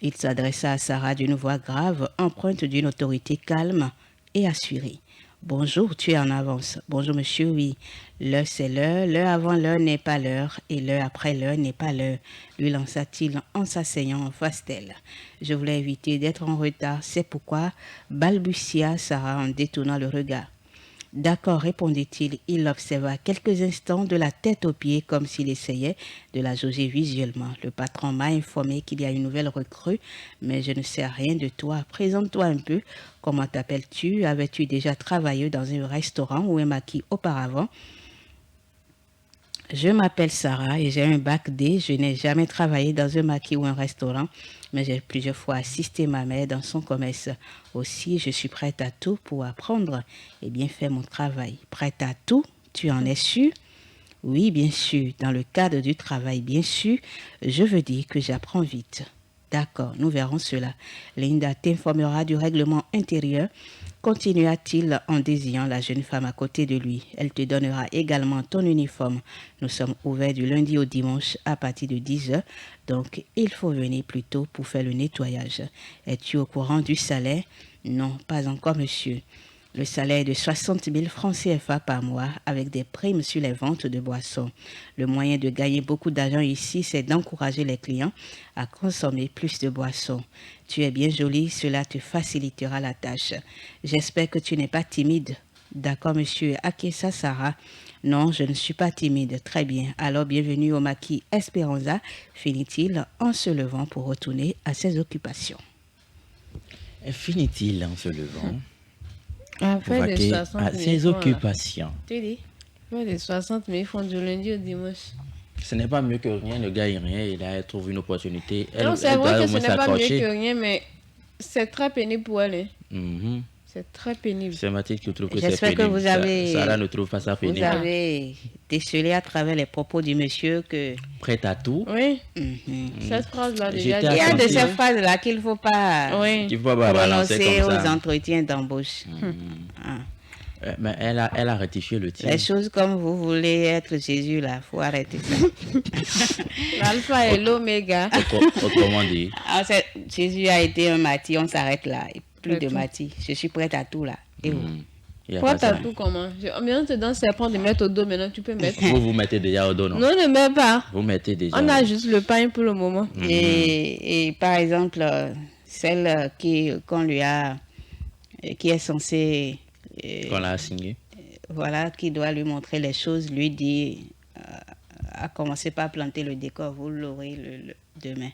Il s'adressa à Sarah d'une voix grave, empreinte d'une autorité calme et assurée. « Bonjour, tu es en avance. Bonjour monsieur, oui. L'heure c'est l'heure, l'heure avant l'heure n'est pas l'heure et l'heure après l'heure n'est pas l'heure, lui lança-t-il en s'asseyant en face d'elle. Je voulais éviter d'être en retard, c'est pourquoi balbutia Sarah en détournant le regard. D'accord, répondit-il. Il l'observa quelques instants de la tête aux pieds comme s'il essayait de la jauger visuellement. Le patron m'a informé qu'il y a une nouvelle recrue, mais je ne sais rien de toi. Présente-toi un peu. Comment t'appelles-tu? Avais-tu déjà travaillé dans un restaurant ou un maquis auparavant? Je m'appelle Sarah et j'ai un bac D. Je n'ai jamais travaillé dans un maquis ou un restaurant, mais j'ai plusieurs fois assisté ma mère dans son commerce. Aussi, je suis prête à tout pour apprendre et bien faire mon travail. Prête à tout? Tu en es sûre? Oui, bien sûr. Dans le cadre du travail, bien sûr, je veux dire que j'apprends vite. D'accord, nous verrons cela. Linda t'informera du règlement intérieur. Continua-t-il en désignant la jeune femme à côté de lui. Elle te donnera également ton uniforme. Nous sommes ouverts du lundi au dimanche à partir de 10h, donc il faut venir plus tôt pour faire le nettoyage. Es-tu au courant du salaire? Non, pas encore, monsieur. Le salaire est de 60 000 francs CFA par mois avec des primes sur les ventes de boissons. Le moyen de gagner beaucoup d'argent ici, c'est d'encourager les clients à consommer plus de boissons. Tu es bien jolie, cela te facilitera la tâche. J'espère que tu n'es pas timide. D'accord, monsieur. Akessa Sarah. Non, je ne suis pas timide. Très bien. Alors, bienvenue au maquis Esperanza, finit-il en se levant pour retourner à ses occupations. Finit-il en se levant Après les 60 000 à ses occupations. Tu dis? Les 60 000 francs du lundi au dimanche. Ce n'est pas mieux que rien, ne gagne rien, et là, elle trouve une opportunité. Non, c'est vrai que ce n'est pas mieux que rien, mais c'est très pénible pour elle. Mm-hmm. C'est très pénible. C'est Mathilde qui trouve que c'est pénible. J'espère que vous avez... Sarah ne trouve pas ça pénible. Vous avez décelé à travers les propos du monsieur que... Prête à tout. Oui. Mm-hmm. Cette phrase-là, déjà... Il y a de ces phrases-là qu'il ne faut pas prononcer aux entretiens d'embauche. Mais elle a rectifié le tir. Les choses comme vous voulez être Jésus, là, il faut arrêter ça. L'alpha et l'oméga. Autrement dit. Jésus a été un martyr, on s'arrête là. Plus de martyr. Je suis prête à tout là. Et prête à tout comment? On te donne serpent de mettre au dos, maintenant tu peux mettre. Vous mettez déjà au dos, non? Non, ne mets pas. Vous mettez déjà. On a juste le pain pour le moment. Et par exemple, celle qu'on lui a, qui est censée... qu'on l'a assigné. Voilà, qui doit lui montrer les choses, lui dit à commencer par planter le décor, vous l'aurez demain.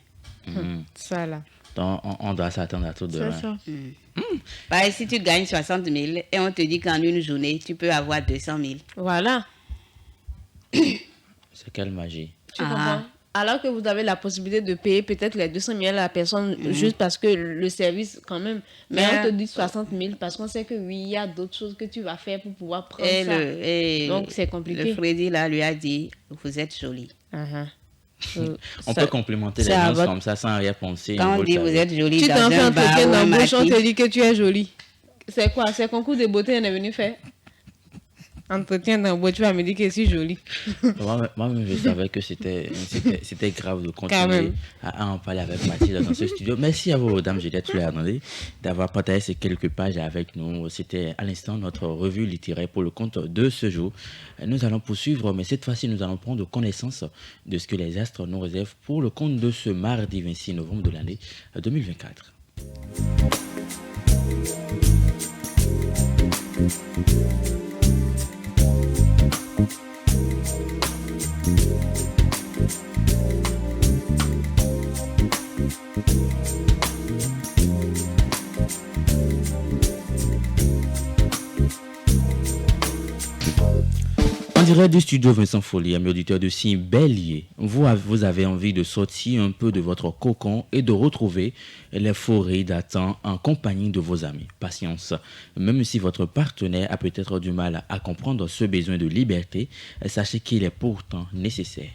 Ça là. Donc on doit s'attendre à tout demain. C'est ça. Pareil, si tu gagnes 60 000 et on te dit qu'en une journée, tu peux avoir 200 000. Voilà. C'est quelle magie. Tu comprends? Alors que vous avez la possibilité de payer peut-être les 200 000 à la personne juste parce que le service quand même. Mais on te dit 60 000 parce qu'on sait que oui, il y a d'autres choses que tu vas faire pour pouvoir prendre ça. Donc c'est compliqué. Le Freddy là lui a dit, vous êtes jolie. On peut complimenter les gens comme ça sans rien penser. Quand on dit vous êtes jolie, tu t'en fais un entretien d'embauche, on te dit que tu es jolie. C'est quoi? C'est concours de beauté, on est venu faire. Entretien d'embauche, tu vas me dire que je suis jolie. Moi-même, je savais que c'était grave de continuer à en parler avec Mathilde dans ce studio. Merci à vous, Madame Juliette Hernandez, d'avoir partagé ces quelques pages avec nous. C'était à l'instant notre revue littéraire pour le compte de ce jour. Nous allons poursuivre, mais cette fois-ci, nous allons prendre connaissance de ce que les astres nous réservent pour le compte de ce mardi 26 novembre de l'année 2024. En direct du studio Vincent Folly, amis auditeurs de Signe Bélier, vous avez envie de sortir un peu de votre cocon et de retrouver les forêts d'attente en compagnie de vos amis. Patience, même si votre partenaire a peut-être du mal à comprendre ce besoin de liberté, sachez qu'il est pourtant nécessaire.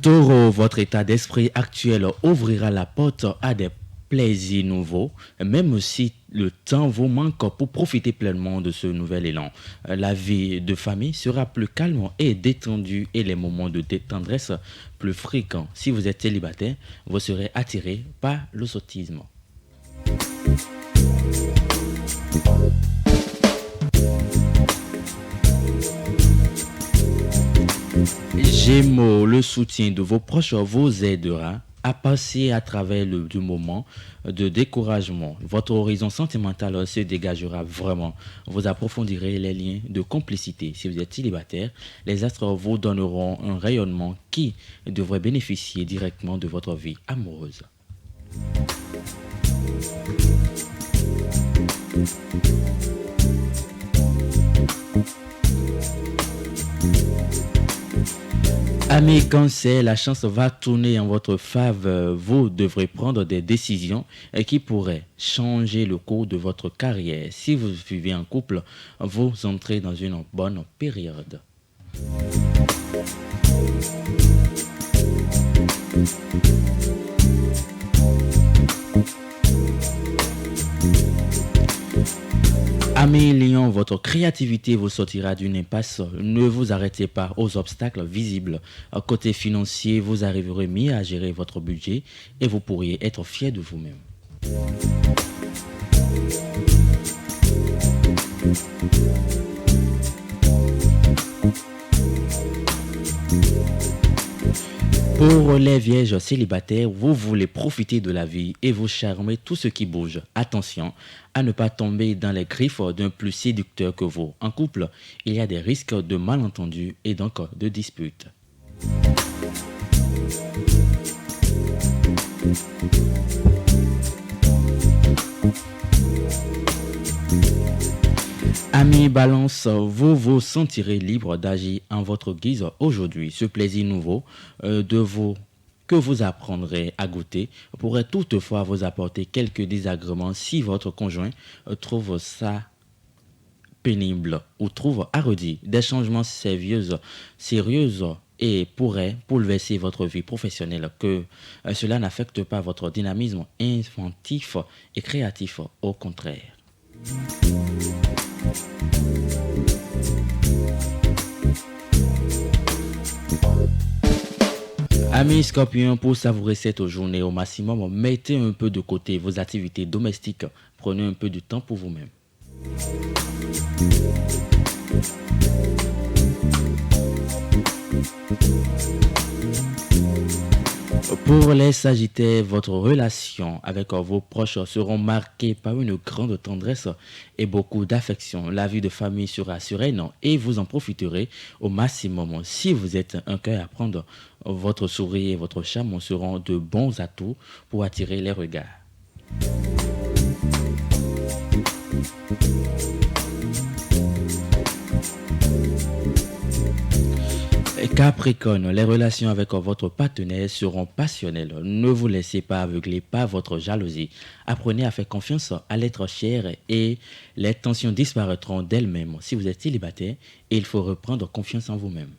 Taureau, votre état d'esprit actuel ouvrira la porte à des plaisir nouveau, même si le temps vous manque pour profiter pleinement de ce nouvel élan. La vie de famille sera plus calme et détendue et les moments de tendresse plus fréquents. Si vous êtes célibataire, vous serez attiré par le sotisme. Gémeaux, le soutien de vos proches vous aidera à passer à travers du moment de découragement. Votre horizon sentimental se dégagera vraiment. Vous approfondirez les liens de complicité. Si vous êtes célibataire, les astres vous donneront un rayonnement qui devrait bénéficier directement de votre vie amoureuse. Amis Cancer, la chance va tourner en votre faveur. Vous devrez prendre des décisions qui pourraient changer le cours de votre carrière. Si vous vivez en couple, vous entrez dans une bonne période. Amis Lion, votre créativité vous sortira d'une impasse. Ne vous arrêtez pas aux obstacles visibles. Côté financier, vous arriverez mieux à gérer votre budget et vous pourriez être fier de vous-même. Pour les vierges célibataires, vous voulez profiter de la vie et vous charmer tout ce qui bouge. Attention à ne pas tomber dans les griffes d'un plus séducteur que vous. En couple, il y a des risques de malentendus et donc de disputes. Amis Balance, vous vous sentirez libre d'agir en votre guise aujourd'hui. Ce plaisir nouveau que vous apprendrez à goûter pourrait toutefois vous apporter quelques désagréments si votre conjoint trouve ça pénible ou trouve hardi. Des changements sérieux et pourrait bouleverser votre vie professionnelle, que cela n'affecte pas votre dynamisme inventif et créatif, au contraire. Amis Scorpions, pour savourer cette journée au maximum, mettez un peu de côté vos activités domestiques. Prenez un peu de temps pour vous-même. Pour les Sagittaires, votre relation avec vos proches seront marquées par une grande tendresse et beaucoup d'affection. La vie de famille sera sereine et vous en profiterez au maximum. Si vous êtes un cœur à prendre, votre sourire et votre charme seront de bons atouts pour attirer les regards. Capricorne, les relations avec votre partenaire seront passionnelles. Ne vous laissez pas aveugler par votre jalousie. Apprenez à faire confiance à l'être cher et les tensions disparaîtront d'elles-mêmes. Si vous êtes célibataire, il faut reprendre confiance en vous-même.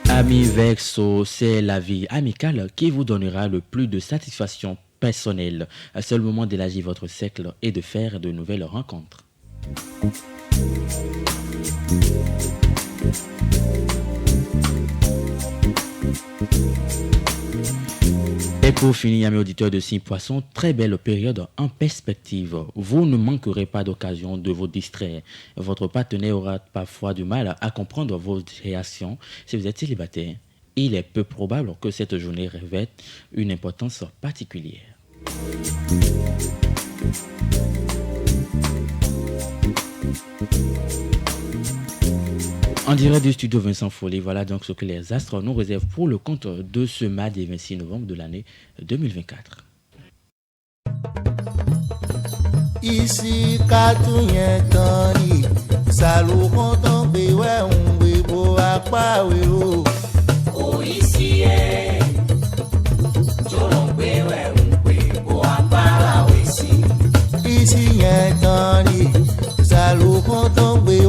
Amis Verseau, c'est la vie amicale qui vous donnera le plus de satisfaction personnelle. C'est le moment d'élargir votre cercle et de faire de nouvelles rencontres. Et pour finir, amis auditeurs de Signe Poisson, très belle période en perspective. Vous ne manquerez pas d'occasion de vous distraire. Votre partenaire aura parfois du mal à comprendre vos réactions. Si vous êtes célibataire, il est peu probable que cette journée revête une importance particulière. En direct du studio Vincent Follet, voilà donc ce que les astres nous réservent pour le compte de ce mardi 26 novembre de l'année 2024. Ici, Katouyentori, Salou content de ouais, beau à pas, oui, oh, ici, Jolong, ouais, beau à pas, oui, ici, Yentori, Salou content de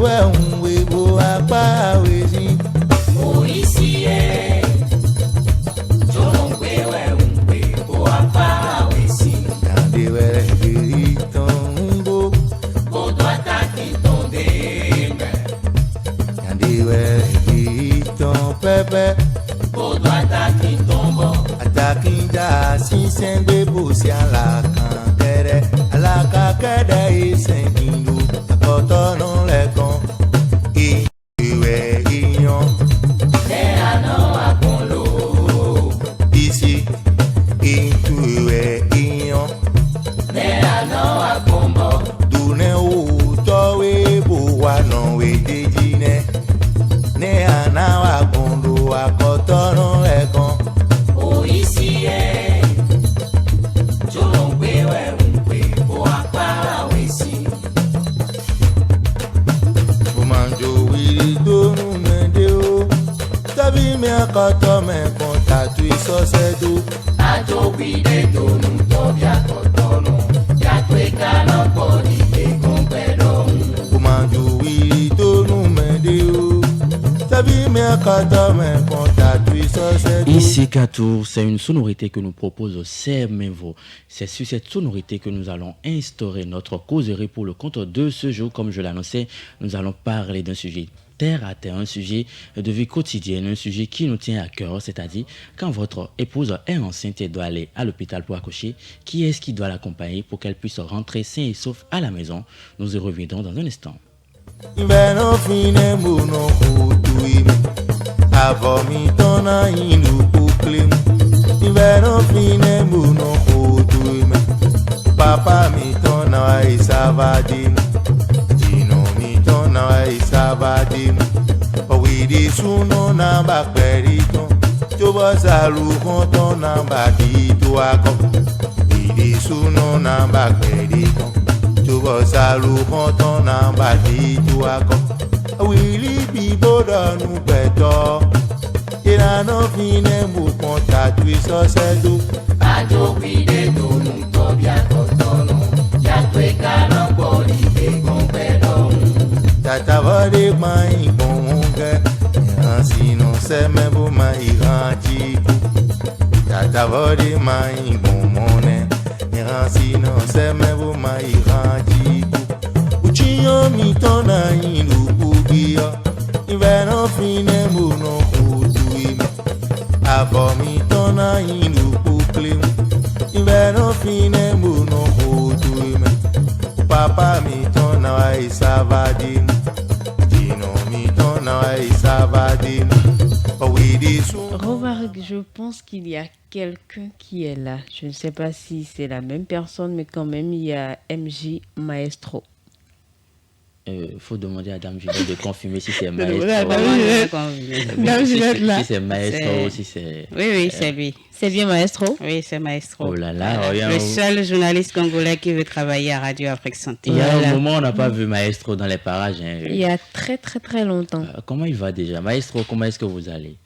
Ici Katour, c'est une sonorité que nous propose Sermevo. C'est sur cette sonorité que nous allons instaurer notre causerie pour le compte de ce jour. Comme je l'annonçais, nous allons parler d'un sujet terre à terre, un sujet de vie quotidienne, un sujet qui nous tient à cœur, c'est-à-dire quand votre épouse est enceinte et doit aller à l'hôpital pour accoucher, qui est-ce qui doit l'accompagner pour qu'elle puisse rentrer sain et sauf à la maison? Nous y reviendrons dans un instant. Avomitona inu kuklim Ivero fine muno kutuime Papa mitona wa isavadin Jino mitona wa isavadin Pawidi suno na bakperito Choba salu konto na bakito ako Widi suno na bakperito Choba salu konto na bakito ako Wili biboda nu beto Irano fine mu konta tui sosedu Ajo pide tonu tobia kotono Jatwe kana boli ke kompedo Tata vade mai bonge Sino seme bu mai ranchiku Tata vade mai bomone Sino seme bu mai ranchiku Uchinyo mitona inu ubia Ivero fine muno kutuime Avomitona inu kuklim Ivero fine muno kutuime Papa mitona wa isavadin Dino mitona wa isavadin Romaric, je pense qu'il y a quelqu'un qui est là. Je ne sais pas si c'est la même personne, mais quand même, il y a MJ Maestro. Faut demander à Dame Juliette de confirmer si c'est Maestro. Si c'est Maestro ou si c'est... Oui, c'est lui. C'est bien Maestro? Oui, c'est Maestro. Oh là là, le seul journaliste congolais qui veut travailler à Radio Afrique Santé. Il y a un moment, on n'a pas vu Maestro dans les parages. Il y a très longtemps. Comment il va déjà? Maestro, comment est-ce que vous allez?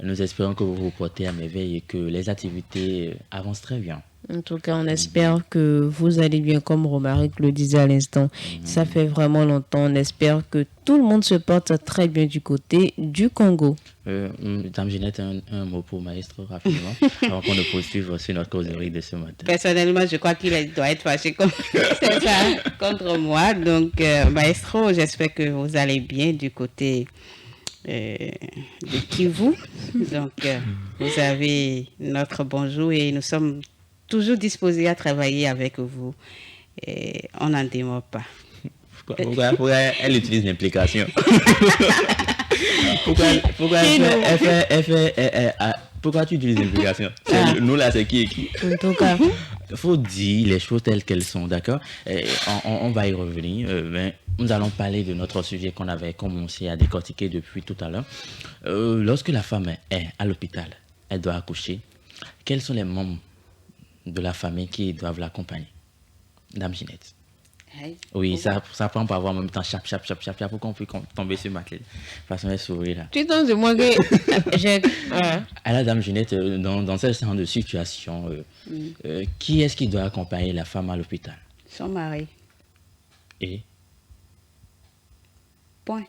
Nous espérons que vous vous portez à merveille et que les activités avancent très bien. En tout cas, on espère que vous allez bien, comme Romaric le disait à l'instant. Ça fait vraiment longtemps. On espère que tout le monde se porte très bien du côté du Congo. Dame Ginette, un mot pour Maestro, rapidement, avant qu'on ne poursuive sur notre causerie de ce matin. Personnellement, je crois qu'il doit être fâché contre moi. Donc, Maestro, j'espère que vous allez bien du côté de Kivu. Donc, vous avez notre bonjour et nous sommes toujours disposés à travailler avec vous. Et on n'en démord pas. Pourquoi elle utilise l'implication? Pourquoi tu utilises l'implication? Nous là, c'est qui? En tout cas, il faut dire les choses telles qu'elles sont, d'accord? On va y revenir. Mais nous allons parler de notre sujet qu'on avait commencé à décortiquer depuis tout à l'heure. Lorsque la femme est à l'hôpital, elle doit accoucher. Quels sont les membres de la famille qui doivent l'accompagner? Dame Ginette. Oui, ça prend pas avoir en même temps chap pour qu'on puisse tomber sur ma clé. Façon elle sourit là. Tu t'en de moi que j'ai. Alors Dame Ginette, dans ce genre de situation, qui est-ce qui doit accompagner la femme à l'hôpital? Son mari. Et Point.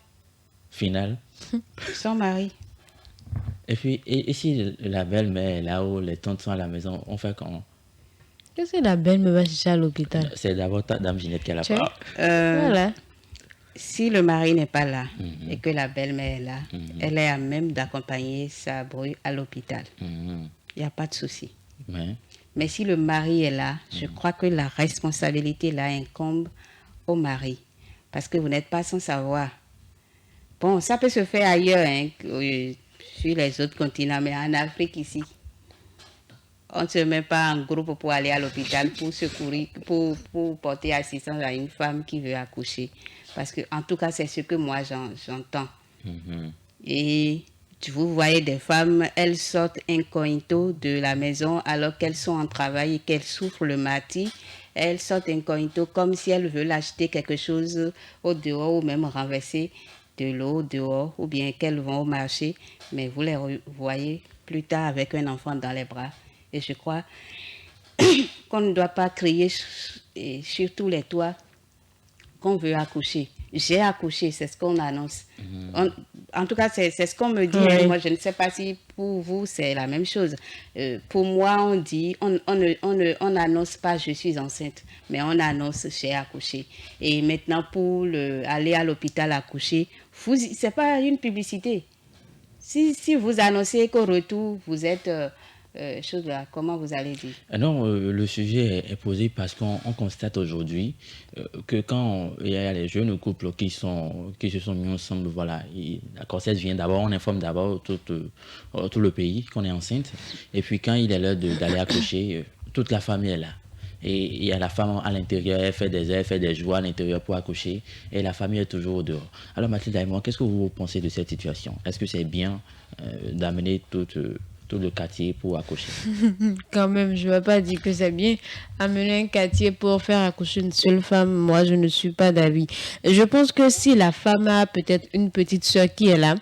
Final. Son mari. Et puis, et si la belle-mère est là ou les tantes sont à la maison, on fait comment? Qu'est-ce que la belle me va chercher à l'hôpital? C'est d'abord Dame Ginette qui a la parole. Voilà. Si le mari n'est pas là et que la belle-mère est là, elle est à même d'accompagner sa brouille à l'hôpital. Il n'y a pas de souci. Mais si le mari est là, je crois que la responsabilité là incombe au mari. Parce que vous n'êtes pas sans savoir. Bon, ça peut se faire ailleurs, hein, sur les autres continents, mais en Afrique ici, on ne se met pas en groupe pour aller à l'hôpital pour secourir, pour porter assistance à une femme qui veut accoucher. Parce que, en tout cas, c'est ce que moi j'entends. Et vous voyez des femmes, elles sortent incognito de la maison alors qu'elles sont en travail et qu'elles souffrent le matin. Elles sortent incognito comme si elles veulent acheter quelque chose au dehors ou même renverser de l'eau dehors ou bien qu'elles vont au marché. Mais vous les voyez plus tard avec un enfant dans les bras. Et je crois qu'on ne doit pas crier sur tous les toits qu'on veut accoucher. J'ai accouché, c'est ce qu'on annonce. En tout cas, c'est ce qu'on me dit. Oui. Moi, je ne sais pas si pour vous, c'est la même chose. Pour moi, on dit, on n'annonce pas je suis enceinte, mais on annonce j'ai accouché. Et maintenant, pour aller à l'hôpital accoucher, ce n'est pas une publicité. Si vous annoncez qu'au retour, vous êtes... chose là, comment vous allez dire? Non, le sujet est posé parce qu'on constate aujourd'hui que quand il y a les jeunes couples qui se sont mis ensemble, voilà, la grossesse vient d'abord, on informe d'abord tout le pays qu'on est enceinte, et puis quand il est l'heure d'aller accoucher, toute la famille est là. Et il y a la femme à l'intérieur, elle fait des joies à l'intérieur pour accoucher, et la famille est toujours au dehors. Alors Mathilde et moi, qu'est-ce que vous pensez de cette situation? Est-ce que c'est bien d'amener tout le quartier pour accoucher? Quand même, je ne vais pas dire que c'est bien amener un quartier pour faire accoucher une seule femme. Moi, je ne suis pas d'avis. Je pense que si la femme a peut-être une petite soeur qui est là,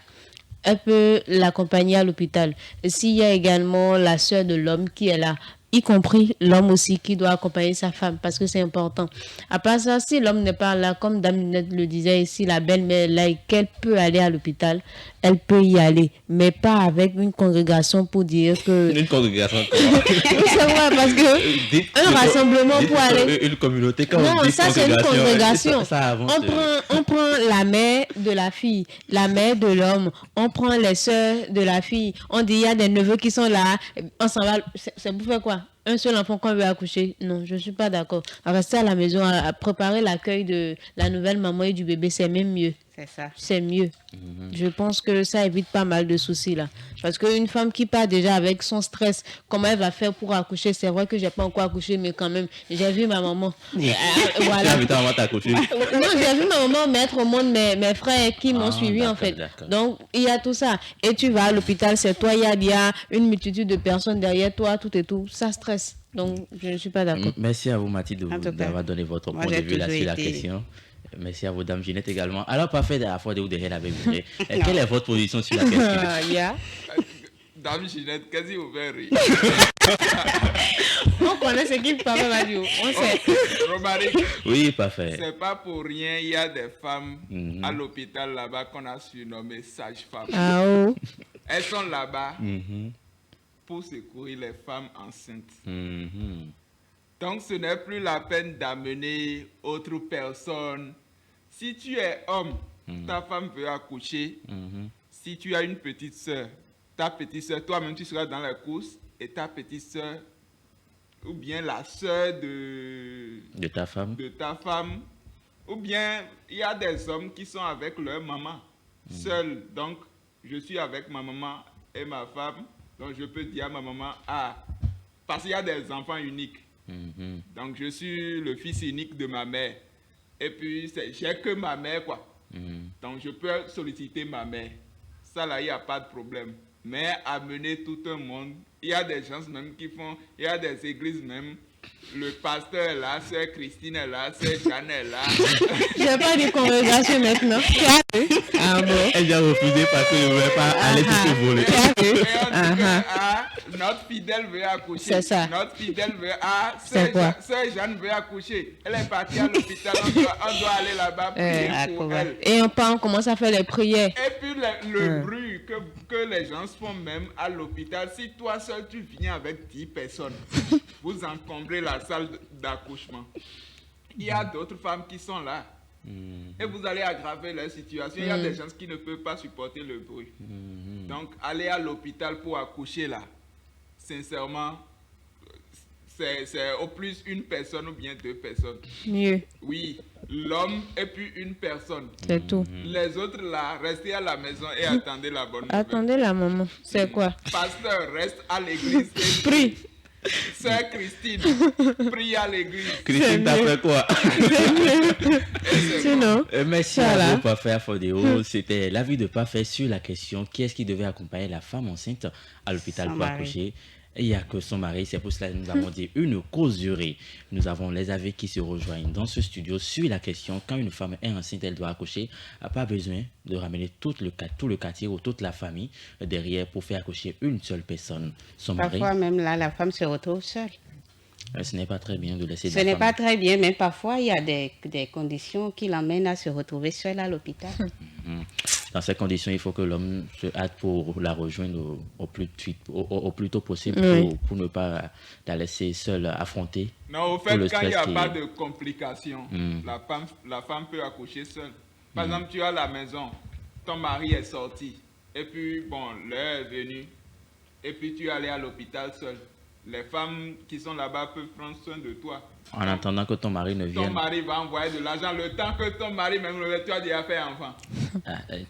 elle peut l'accompagner à l'hôpital. S'il y a également la soeur de l'homme qui est là, y compris l'homme aussi qui doit accompagner sa femme parce que c'est important. À part ça, si l'homme n'est pas là, comme Dame Ninette le disait ici, la belle-mère est là et qu'elle peut aller à l'hôpital, elle peut y aller, mais pas avec une congrégation pour dire que... Une congrégation c'est vrai, parce que un rassemblement pour aller... Une communauté, quand non, on dit ça c'est une congrégation. Ça avance. On prend la mère de la fille, la mère de l'homme, on prend les sœurs de la fille, on dit il y a des neveux qui sont là, on s'en va, c'est pour faire quoi? Un seul enfant qu'on veut accoucher? Non, je ne suis pas d'accord. À rester à la maison, à préparer l'accueil de la nouvelle maman et du bébé, c'est même mieux. C'est ça. C'est mieux. Je pense que ça évite pas mal de soucis là. Parce qu'une femme qui part déjà avec son stress, comment elle va faire pour accoucher? C'est vrai que j'ai pas encore accouché, mais quand même, j'ai vu ma maman. Voilà. Non, j'ai vu ma maman mettre au monde mes frères qui m'ont suivi en fait. Donc, il y a tout ça. Et tu vas à l'hôpital, c'est toi, il y a une multitude de personnes derrière toi, tout et tout. Ça stresse. Donc, je ne suis pas d'accord. Merci à vous, Mathilde, d'avoir donné votre point de vue là sur la question. Merci à vous, Dame Ginette également. Alors, parfait, à la fois de vous derrière avec vous. Quelle est votre position sur la question? Dame Ginette, qu'est-ce que vous faites rire? On connaît ce qui parle radio. On sait. Romaric. Oui, parfait. C'est pas pour rien, il y a des femmes à l'hôpital là-bas qu'on a surnommées sages-femmes. Ah oh. Elles sont là-bas pour secourir les femmes enceintes. Donc, ce n'est plus la peine d'amener autre personne. Si tu es homme, ta femme veut accoucher. Si tu as une petite soeur, ta petite soeur, toi-même, tu seras dans la course et ta petite soeur, ou bien la soeur de ta femme, ou bien il y a des hommes qui sont avec leur maman, seuls. Donc, je suis avec ma maman et ma femme, donc je peux dire à ma maman, parce qu'il y a des enfants uniques. Donc, je suis le fils unique de ma mère. Et puis, j'ai que ma mère, quoi. Donc, je peux solliciter ma mère. Ça, là, il n'y a pas de problème. Mais amener tout un monde, il y a des gens même qui font, il y a des églises même le pasteur est là, sœur Christine est là, sœur Jeanne est là. J'ai pas de congrégation maintenant. Ah bon? Elle a refusé parce que je ne voulais pas aller se voler. Notre fidèle veut accoucher. C'est ça. Notre fidèle veut... sœur Jeanne veut accoucher. Elle est partie à l'hôpital, on doit aller là-bas prier pour elle. Et on commence à faire les prières. Et puis le bruit que les gens font même à l'hôpital, si toi seul tu viens avec 10 personnes, vous encombrez la salle d'accouchement. Il y a d'autres femmes qui sont là. Et vous allez aggraver leur situation. Il y a des gens qui ne peuvent pas supporter le bruit. Donc, aller à l'hôpital pour accoucher là, sincèrement, c'est au plus une personne ou bien 2 personnes. Mieux. Oui, l'homme et puis une personne. C'est tout. Les autres là, restez à la maison et attendez la bonne nouvelle. Attendez la maman. C'est quoi? Pasteur, reste à l'église et prie. Sœur Christine, prie à l'église. Christine, t'as fait quoi? Sinon, merci à vous, Parfait Afodéo. C'était l'avis de Parfait sur la question qui est-ce qui devait accompagner la femme enceinte à l'hôpital pour accoucher. Il n'y a que son mari, c'est pour cela que nous avons dit une causerie. Nous avons les avis qui se rejoignent dans ce studio sur la question quand une femme est enceinte, elle doit accoucher, n'a pas besoin de ramener tout le quartier ou toute la famille derrière pour faire accoucher une seule personne. Son mari. Parfois même là, la femme se retrouve seule. Ce n'est pas très bien de laisser. Ce n'est pas très bien, mais parfois il y a des conditions qui l'amènent à se retrouver seule à l'hôpital. Dans ces conditions, il faut que l'homme se hâte pour la rejoindre au plus tôt possible pour ne pas la laisser seule affronter. Non, au fait, quand il n'y a pas de complications, la femme peut accoucher seule. Par exemple, tu es à la maison, ton mari est sorti, et puis bon, l'heure est venue, et puis tu es allé à l'hôpital seul. Les femmes qui sont là-bas peuvent prendre soin de toi. En attendant que ton mari ne vienne. Ton mari va envoyer de l'argent. Le temps que ton mari même tu as déjà fait enfant.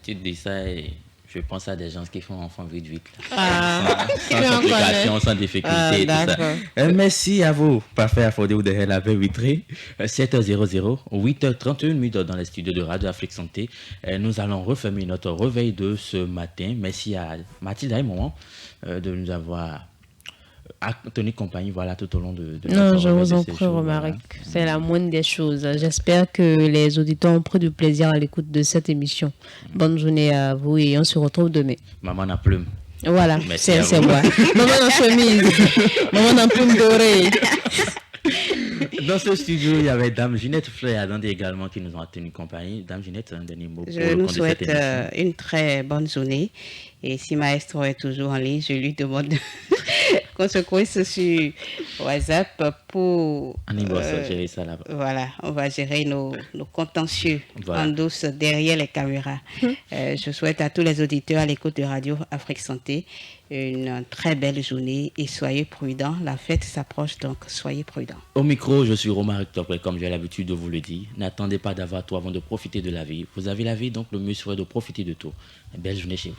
Tu dis ça et je pense à des gens qui font enfant vite. Sans complications, sans difficulté. Merci à vous. Parfait Afodéo derrière la baie vitrée. 7h00, 8h31 dans les studios de Radio Afrique Santé. Nous allons refermer notre réveil de ce matin. Merci à Mathilde et Maman de nous avoir tenir compagnie tout au long de non, je vous en prie, Romaric. C'est la moindre des choses. J'espère que les auditeurs ont pris du plaisir à l'écoute de cette émission. Bonne journée à vous et on se retrouve demain. Maman en plume. Voilà, c'est moi. Maman en chemise. Maman en plume dorée. Dans ce studio, il y avait Dame Ginette Fleur également qui nous ont tenu compagnie. Dame Ginette, un dernier mot. Je nous souhaite une très bonne journée. Et si Maestro est toujours en ligne, je lui demande qu'on se croise sur WhatsApp pour... On va gérer ça là-bas. Voilà, on va gérer nos contentieux en douce derrière les caméras. Je souhaite à tous les auditeurs à l'écoute de Radio Afrique Santé une très belle journée et soyez prudents. La fête s'approche, donc soyez prudents. Au micro, je suis Romaric Topé, comme j'ai l'habitude de vous le dire. N'attendez pas d'avoir tout avant de profiter de la vie. Vous avez la vie, donc le mieux serait de profiter de tout. Belle journée chez vous.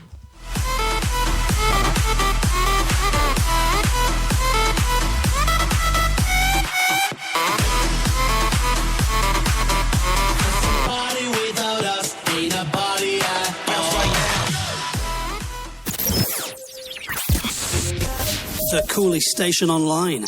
The coolest station online.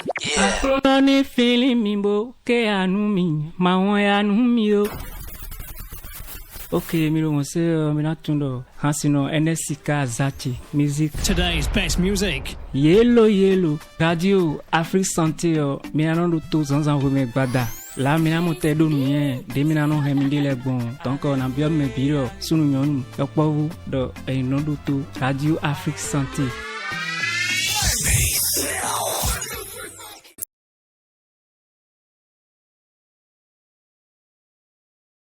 Today's best music. Yellow. Radio Afrique Santé. Minano do to zanzan rume gbada. La minamo te do nien. De minano hemindi le bon. Donc on a bien me biro. Sunu nyonu. Yokpo do e no do to Radio Afrique Santé.